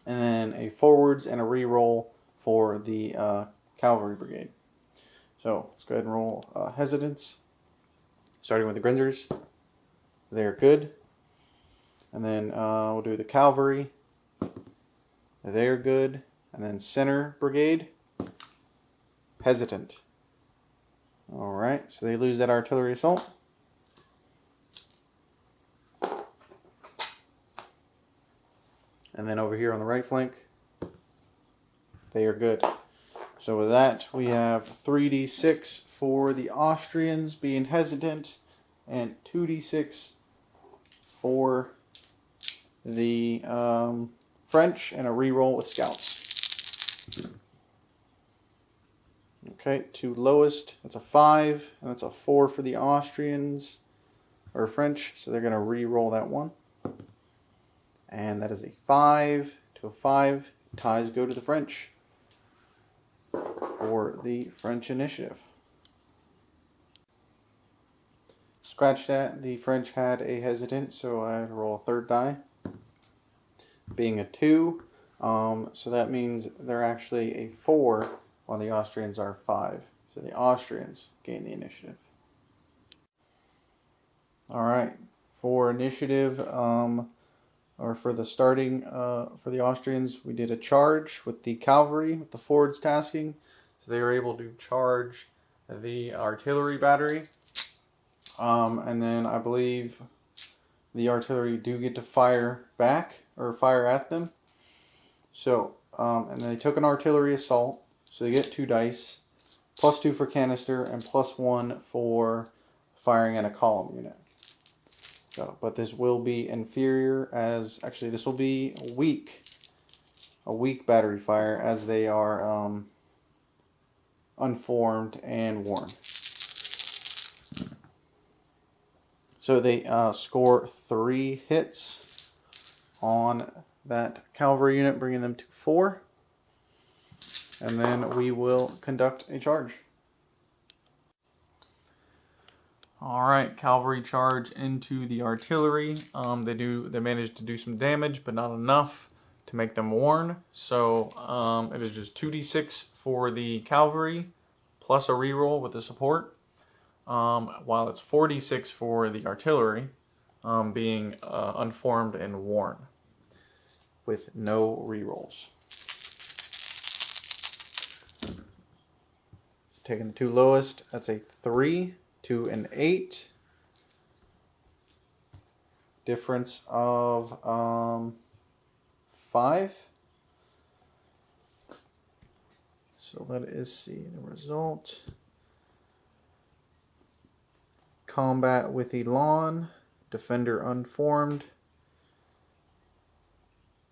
And then a forwards and a reroll for the cavalry brigade. So let's go ahead and roll hesitance. Starting with the Grenzers. They're good. And then we'll do the cavalry. They're good. And then center brigade. Hesitant. Alright, so they lose that artillery assault. And then over here on the right flank, they are good. So with that, we have 3d6 for the Austrians being hesitant, and 2d6 for the French, and a reroll with scouts. Okay, 2 lowest, that's a 5, and that's a 4 for the Austrians, or French, so they're going to re-roll that one. And that is a 5 to a 5. Ties go to the French for the French initiative. Scratch that, the French had a hesitant, so I roll a third die. Being a 2, so that means they're actually a 4, while the Austrians are 5. So the Austrians gain the initiative. Alright, for initiative, or for the starting, for the Austrians, we did a charge with the cavalry, with the forwards tasking. So they were able to charge the artillery battery. And then I believe the artillery do get to fire back, or fire at them. So, and they took an artillery assault, so they get 2 dice, +2 for canister, and +1 for firing at a column unit. So, but this will be inferior, as, actually this will be a weak battery fire, as they are unformed and worn. So they score 3 hits on that cavalry unit, bringing them to 4. And then we will conduct a charge. Alright, cavalry charge into the artillery. They managed to do some damage, but not enough to make them worn. So it is just 2d6 for the cavalry, plus a reroll with the support. While it's 4d6 for the artillery, being unformed and worn, with no rerolls. So taking the 2 lowest, that's a 3, 2, and 8. Difference of 5. So let us see the result. Combat with Elan, defender unformed.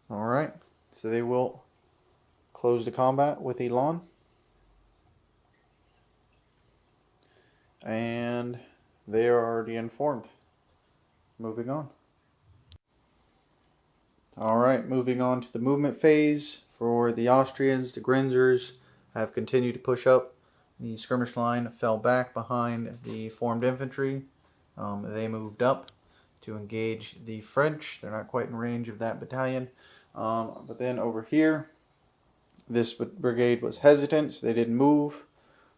Alright, so they will close the combat with Elan. And they are already informed. Moving on. Alright, moving on to the movement phase. For the Austrians, the Grenzers have continued to push up. The skirmish line fell back behind the formed infantry. They moved up to engage the French. They're not quite in range of that battalion. But then over here, this brigade was hesitant, so they didn't move.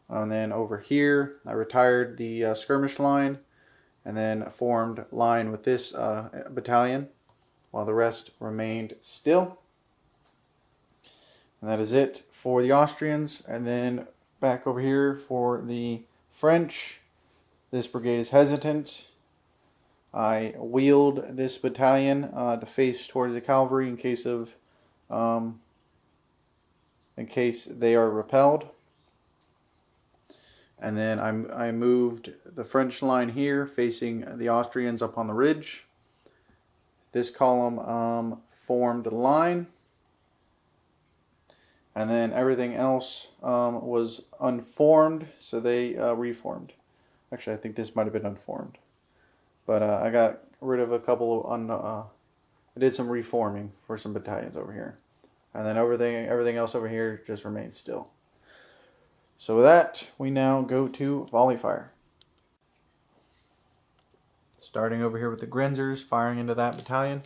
And then over here, I retired the skirmish line and then formed line with this battalion, while the rest remained still. And that is it for the Austrians. And then back over here for the French, this brigade is hesitant. I wheeled this battalion to face towards the cavalry in case they are repelled. And then I moved the French line here, facing the Austrians up on the ridge. This column formed a line. And then everything else was unformed, so they reformed. Actually, I think this might have been unformed. But I got rid of a couple of I did some reforming for some battalions over here. And then everything else over here just remains still. So with that, we now go to volley fire. Starting over here with the Grenzers, firing into that battalion.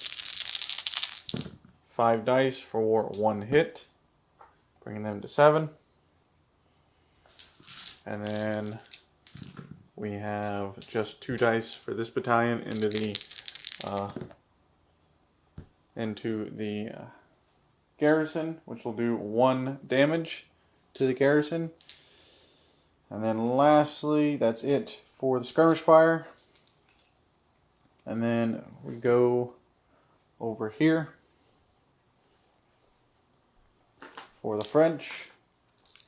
5 dice for 1 hit, bringing them to 7. And then we have just 2 dice for this battalion into the garrison, which will do 1 damage to the garrison. And then lastly, that's it for the skirmish fire. And then we go over here for the French.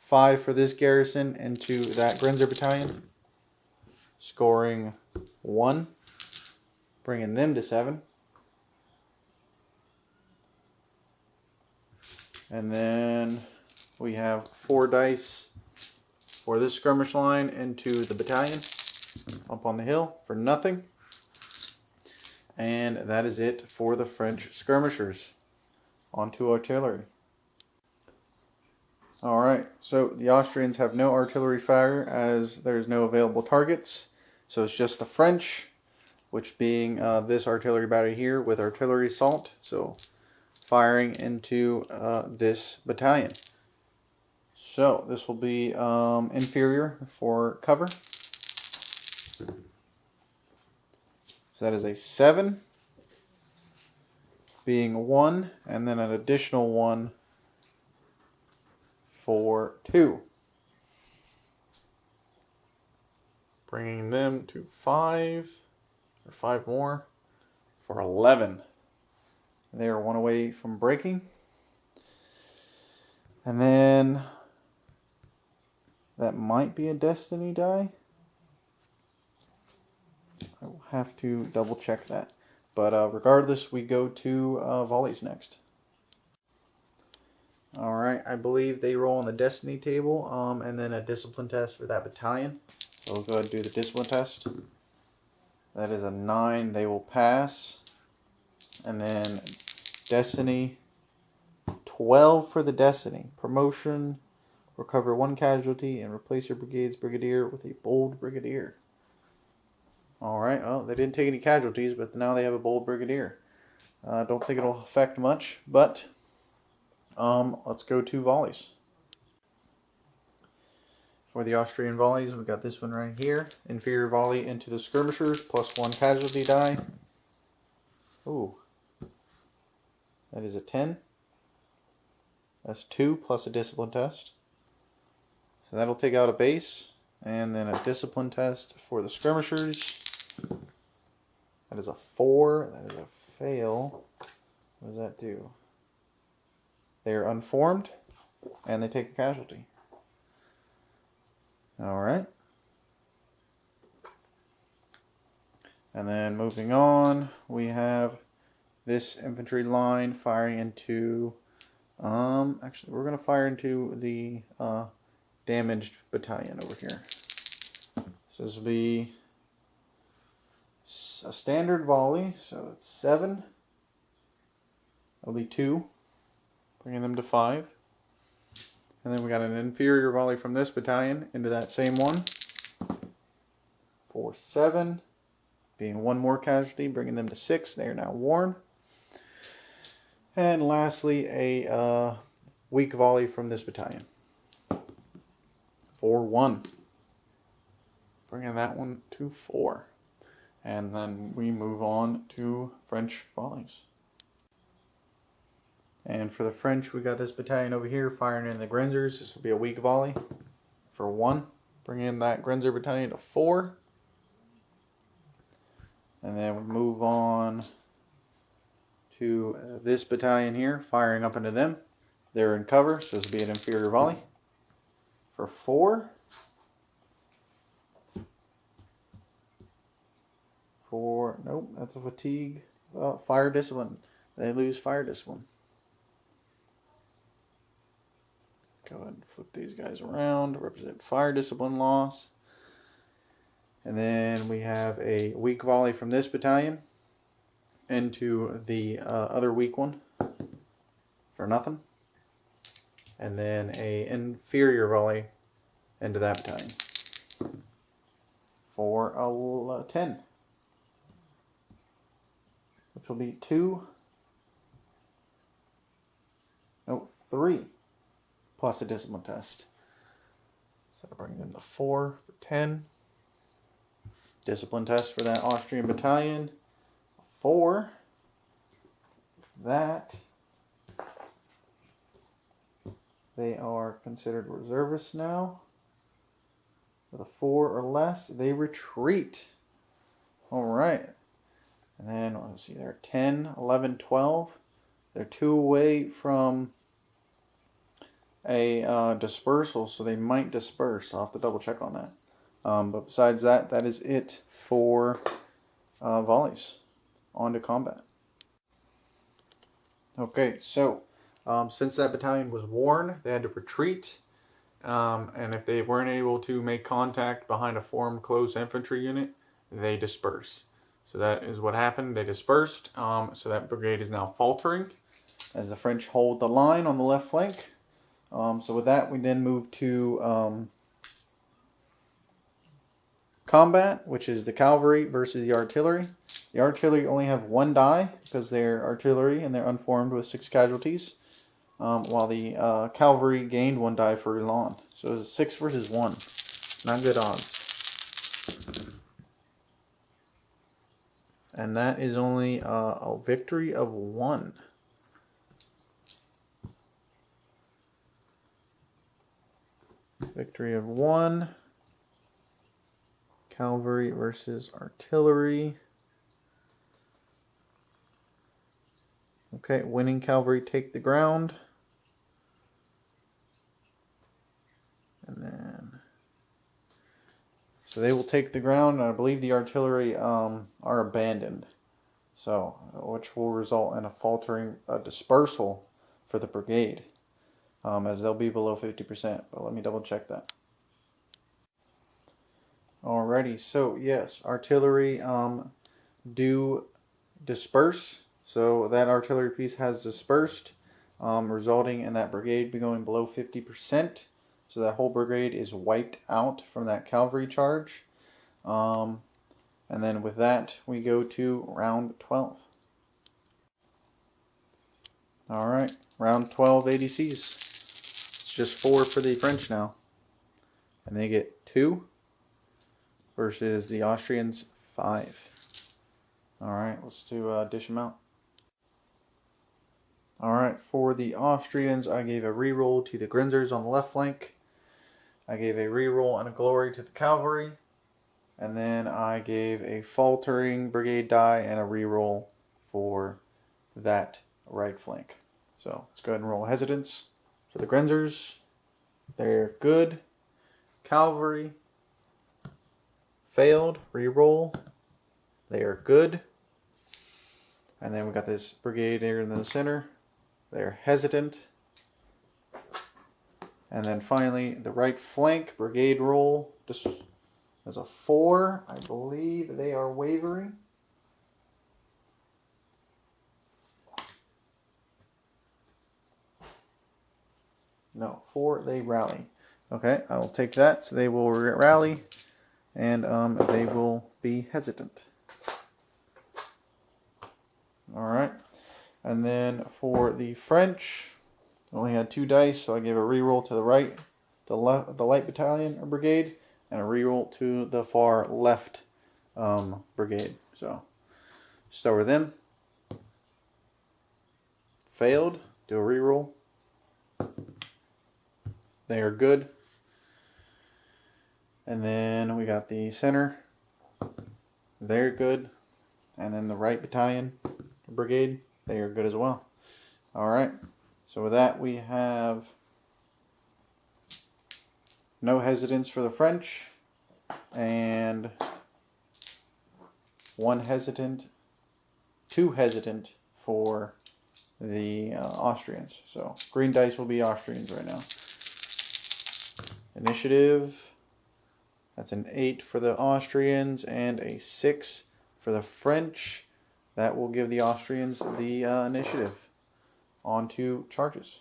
5 for this garrison into that Grenzer battalion, scoring 1, bringing them to 7. And then we have 4 dice for this skirmish line into the battalion up on the hill for nothing. And that is it for the French skirmishers. On to artillery. Alright, so the Austrians have no artillery fire as there's no available targets. So it's just the French, which being this artillery battery here with artillery assault. So firing into this battalion. So this will be inferior for cover. So that is a 7, being 1, and then an additional 1 for 2. Bringing them to 5, or 5 more, for 11. They are 1 away from breaking. And then that might be a destiny die. I will have to double check that. But regardless, we go to volleys next. Alright, I believe they roll on the destiny table and then a discipline test for that battalion. So we'll go ahead and do the discipline test. That is a 9, they will pass. And then destiny, 12 for the destiny. Promotion, recover 1 casualty and replace your brigade's brigadier with a bold brigadier. Alright, well, they didn't take any casualties, but now they have a bold brigadier. I don't think it'll affect much, but let's go to volleys. For the Austrian volleys, we got this one right here. Inferior volley into the skirmishers, plus 1 casualty die. Ooh. That is a 10. That's 2 plus a discipline test. So that'll take out a base. And then a discipline test for the skirmishers. That is a 4. That is a fail. What does that do? They are unformed. And they take a casualty. Alright. And then moving on, we have this infantry line firing into... actually, we're going to fire into the damaged battalion over here. So this will be a standard volley, so it's 7. That'll be 2, bringing them to 5. And then we got an inferior volley from this battalion into that same one for 7, being 1 more casualty, bringing them to 6. They are now worn. And lastly, a weak volley from this battalion for 1, bringing that one to 4. And then we move on to French volleys. And for the French, we got this battalion over here firing in the Grenzers. This will be a weak volley for 1, bringing that Grenzer battalion to 4. And then we move on to this battalion here, firing up into them. They're in cover, so this will be an inferior volley for 4. Nope, that's a fatigue. Fire discipline. They lose fire discipline. go ahead and flip these guys around to represent fire discipline loss. And then we have a weak volley from this battalion into the other weak one for nothing. And then a inferior volley into that battalion for a 10. Which will be 3 plus a discipline test. So that brings in the 4 for 10. Discipline test for that Austrian battalion. 4. That they are considered reservists now. With a 4 or less, they retreat. All right. And then, let's see, they're 10, 11, 12. They're 2 away from a dispersal, so they might disperse. I'll have to double check on that. But besides that, that is it for volleys. On to combat. Okay, so since that battalion was worn, they had to retreat. And if they weren't able to make contact behind a formed close infantry unit, they disperse. So that is what happened. They dispersed. So that brigade is now faltering as the French hold the line on the left flank. So with that, we then move to combat, which is the cavalry versus the artillery. The artillery only have 1 die because they're artillery and they're unformed with 6 casualties, while the cavalry gained 1 die for Elan. So it was 6 versus 1. Not good odds. And that is only a victory of 1. Victory of 1. Cavalry versus artillery. Okay, winning cavalry take the ground. And then, so they will take the ground, and I believe the artillery are abandoned. So, which will result in a faltering, dispersal for the brigade, as they'll be below 50%. But let me double check that. Alrighty, so yes, artillery do disperse. So that artillery piece has dispersed, resulting in that brigade be going below 50%. So that whole brigade is wiped out from that cavalry charge. And then with that, we go to round 12. Alright, round 12 ADCs. It's just 4 for the French now. And they get 2 versus the Austrians 5. Alright, let's dish them out. Alright, for the Austrians, I gave a reroll to the Grinzers on the left flank. I gave a reroll and a glory to the cavalry. And then I gave a faltering brigade die and a reroll for that right flank. So let's go ahead and roll hesitance. For the Grinzers, they're good. Cavalry, failed. Reroll, they are good. And then we got this brigade here in the center. They're hesitant. And then finally, the right flank, brigade roll. This is a 4. I believe they are wavering. No, 4, they rally. Okay, I will take that. So they will rally, and they will be hesitant. Alright, and then for the French, I only had 2 dice, so I gave a reroll to the right, the light battalion or brigade, and a reroll to the far left brigade. So, start with them. Failed, do a reroll. They are good. And then we got the center. They're good. And then the right battalion, brigade, they are good as well. Alright, so with that we have no hesitance for the French, and 1 hesitant, 2 hesitant for the Austrians. So green dice will be Austrians right now. initiative. That's an 8 for the Austrians and a 6 for the French. That will give the Austrians the initiative. On to charges.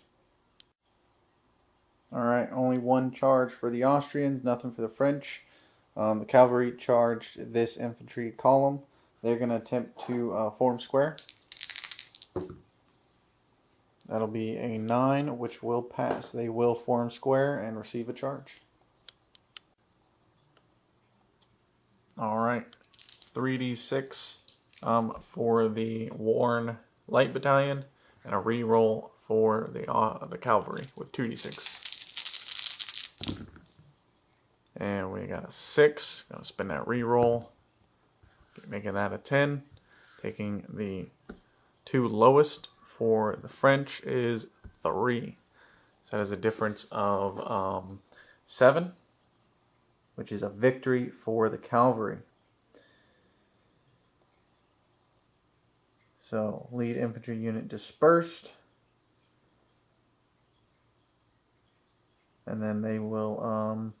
Alright, only one charge for the Austrians, nothing for the French. The cavalry charged this infantry column. They're going to attempt to form square. That'll be a 9, which will pass. They will form square and receive a charge. Alright, 3d6 for the Warren Light Battalion, and a reroll for the cavalry with 2d6. And we got a 6. Gonna spin that reroll, making that a 10. Taking the 2 lowest for the French is 3. So that is a difference of 7, which is a victory for the cavalry. So, lead infantry unit dispersed. And then they will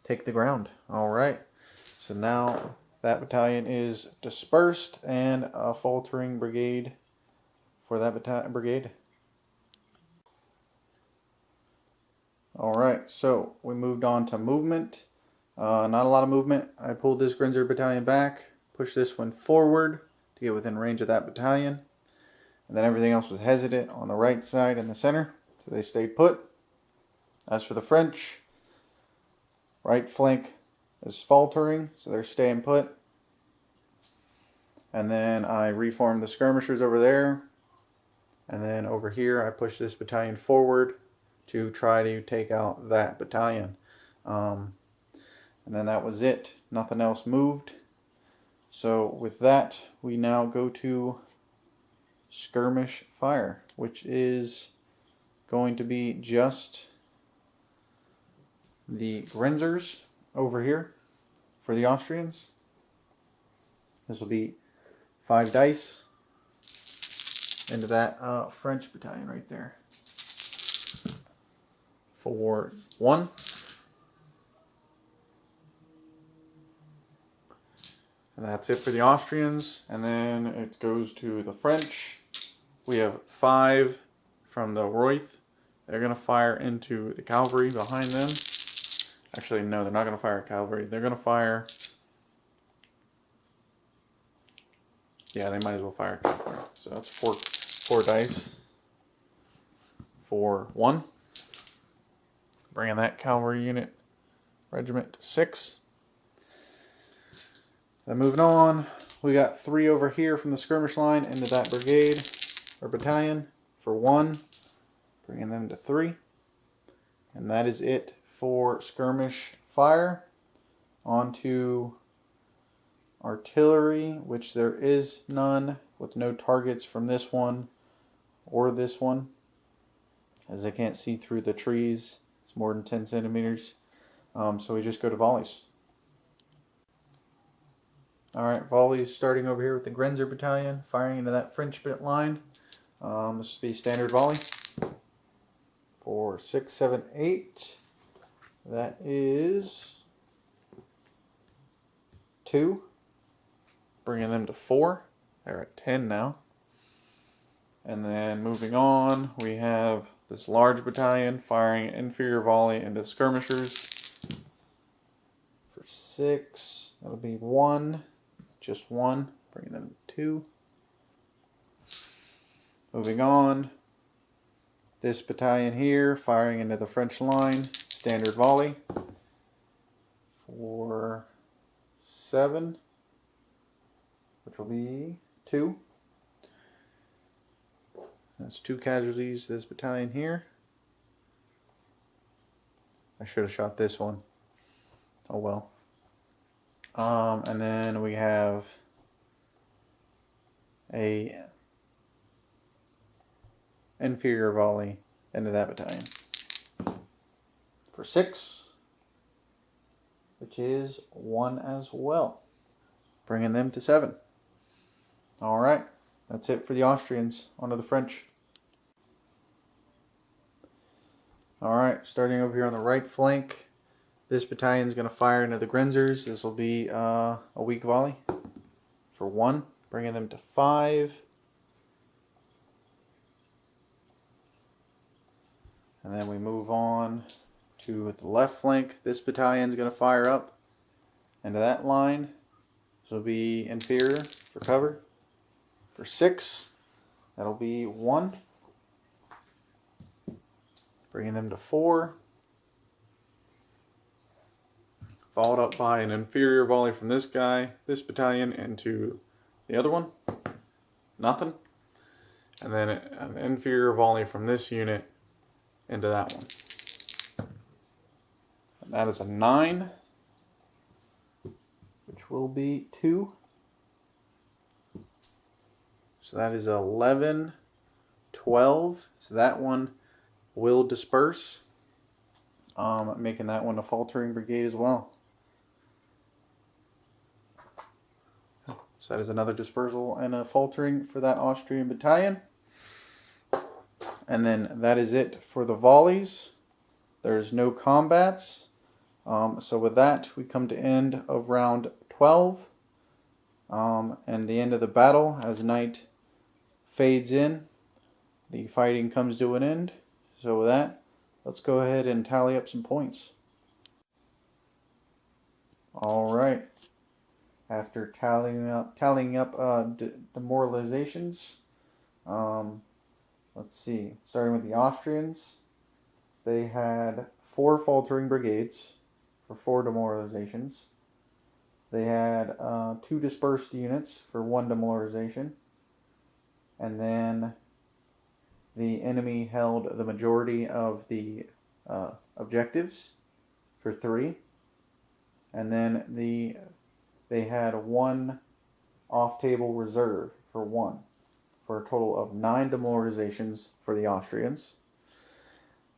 take the ground. Alright. So now that battalion is dispersed, and a faltering brigade for that brigade. Alright, so we moved on to movement. Not a lot of movement. I pulled this Grenzer battalion back, pushed this one forward to get within range of that battalion. And then everything else was hesitant on the right side and the center, so they stayed put. As for the French, right flank is faltering, so they're staying put. And then I reformed the skirmishers over there. And then over here I pushed this battalion forward to try to take out that battalion. And then that was it. Nothing else moved. So with that, we now go to skirmish fire, which is going to be just the Grenzers over here for the Austrians. This will be 5 dice into that French battalion right there. For 1. And that's it for the Austrians. And then it goes to the French. We have 5 from the Royth. They're going to fire into the cavalry behind them. Actually, no, they're not going to fire cavalry. They're going to fire... Yeah, they might as well fire cavalry. So that's 4 dice for 1. Bringing that cavalry unit regiment to 6. Then moving on, we got 3 over here from the skirmish line into that brigade or battalion for 1, bringing them to 3. And that is it for skirmish fire. On to artillery, which there is none, with no targets from this one or this one, as I can't see through the trees. It's more than 10 centimeters. So we just go to volleys. Alright, volleys starting over here with the Grenzer battalion, firing into that French bit line. This will be standard volley for 6, 7, 8. That is 2. Bringing them to 4. They're at 10 now. And then moving on, we have this large battalion firing inferior volley into skirmishers for 6. That'll be 1. Just 1. Bringing them to 2. Moving on, this battalion here firing into the French line, standard volley for 7, which will be 2. That's 2 casualties, this battalion here. I should have shot this one. Oh well. And then we have a inferior volley into that battalion for 6, which is 1 as well, bringing them to 7. Alright, that's it for the Austrians. On to the French. Alright, starting over here on the right flank, this battalion is going to fire into the Grenzers. This will be a weak volley for 1, bringing them to 5. And then we move on to the left flank. This battalion is going to fire up into that line. This will be inferior for cover for 6. That'll be 1. Bringing them to 4. Followed up by an inferior volley from this guy, this battalion, into the other one. Nothing. And then an inferior volley from this unit into that one. And that is a 9, which will be 2. So that is 11, 12. So that one will disperse, making that one a faltering brigade as well. So that is another dispersal and a faltering for that Austrian battalion. And then that is it for the volleys. There's no combats. So with that, we come to end of round 12. And the end of the battle as night fades in. The fighting comes to an end. So with that, let's go ahead and tally up some points. All right. After tallying up demoralizations, let's see. Starting with the Austrians, they had 4 faltering brigades for 4 demoralizations. They had 2 dispersed units for 1 demoralization, and then the enemy held the majority of the objectives for 3. And then they had 1 off-table reserve for 1, for a total of 9 demoralizations for the Austrians.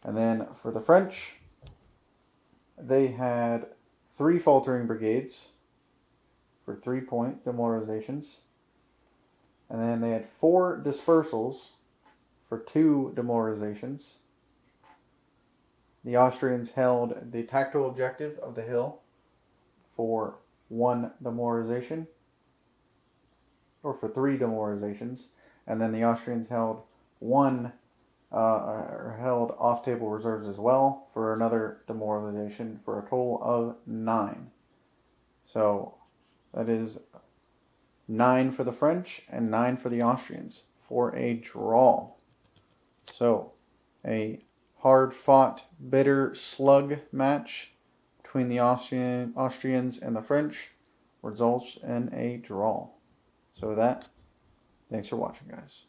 And then for the French, they had 3 faltering brigades for 3-point demoralizations. And then they had 4 dispersals for 2 demoralizations. The Austrians held the tactical objective of the hill for 1 demoralization, or for 3 demoralizations, and then the Austrians held held off-table reserves as well for another demoralization for a total of 9. So that is 9 for the French and 9 for the Austrians for a draw. So a hard-fought, bitter slug match between the Austrians and the French results in a draw. So with that, thanks for watching, guys.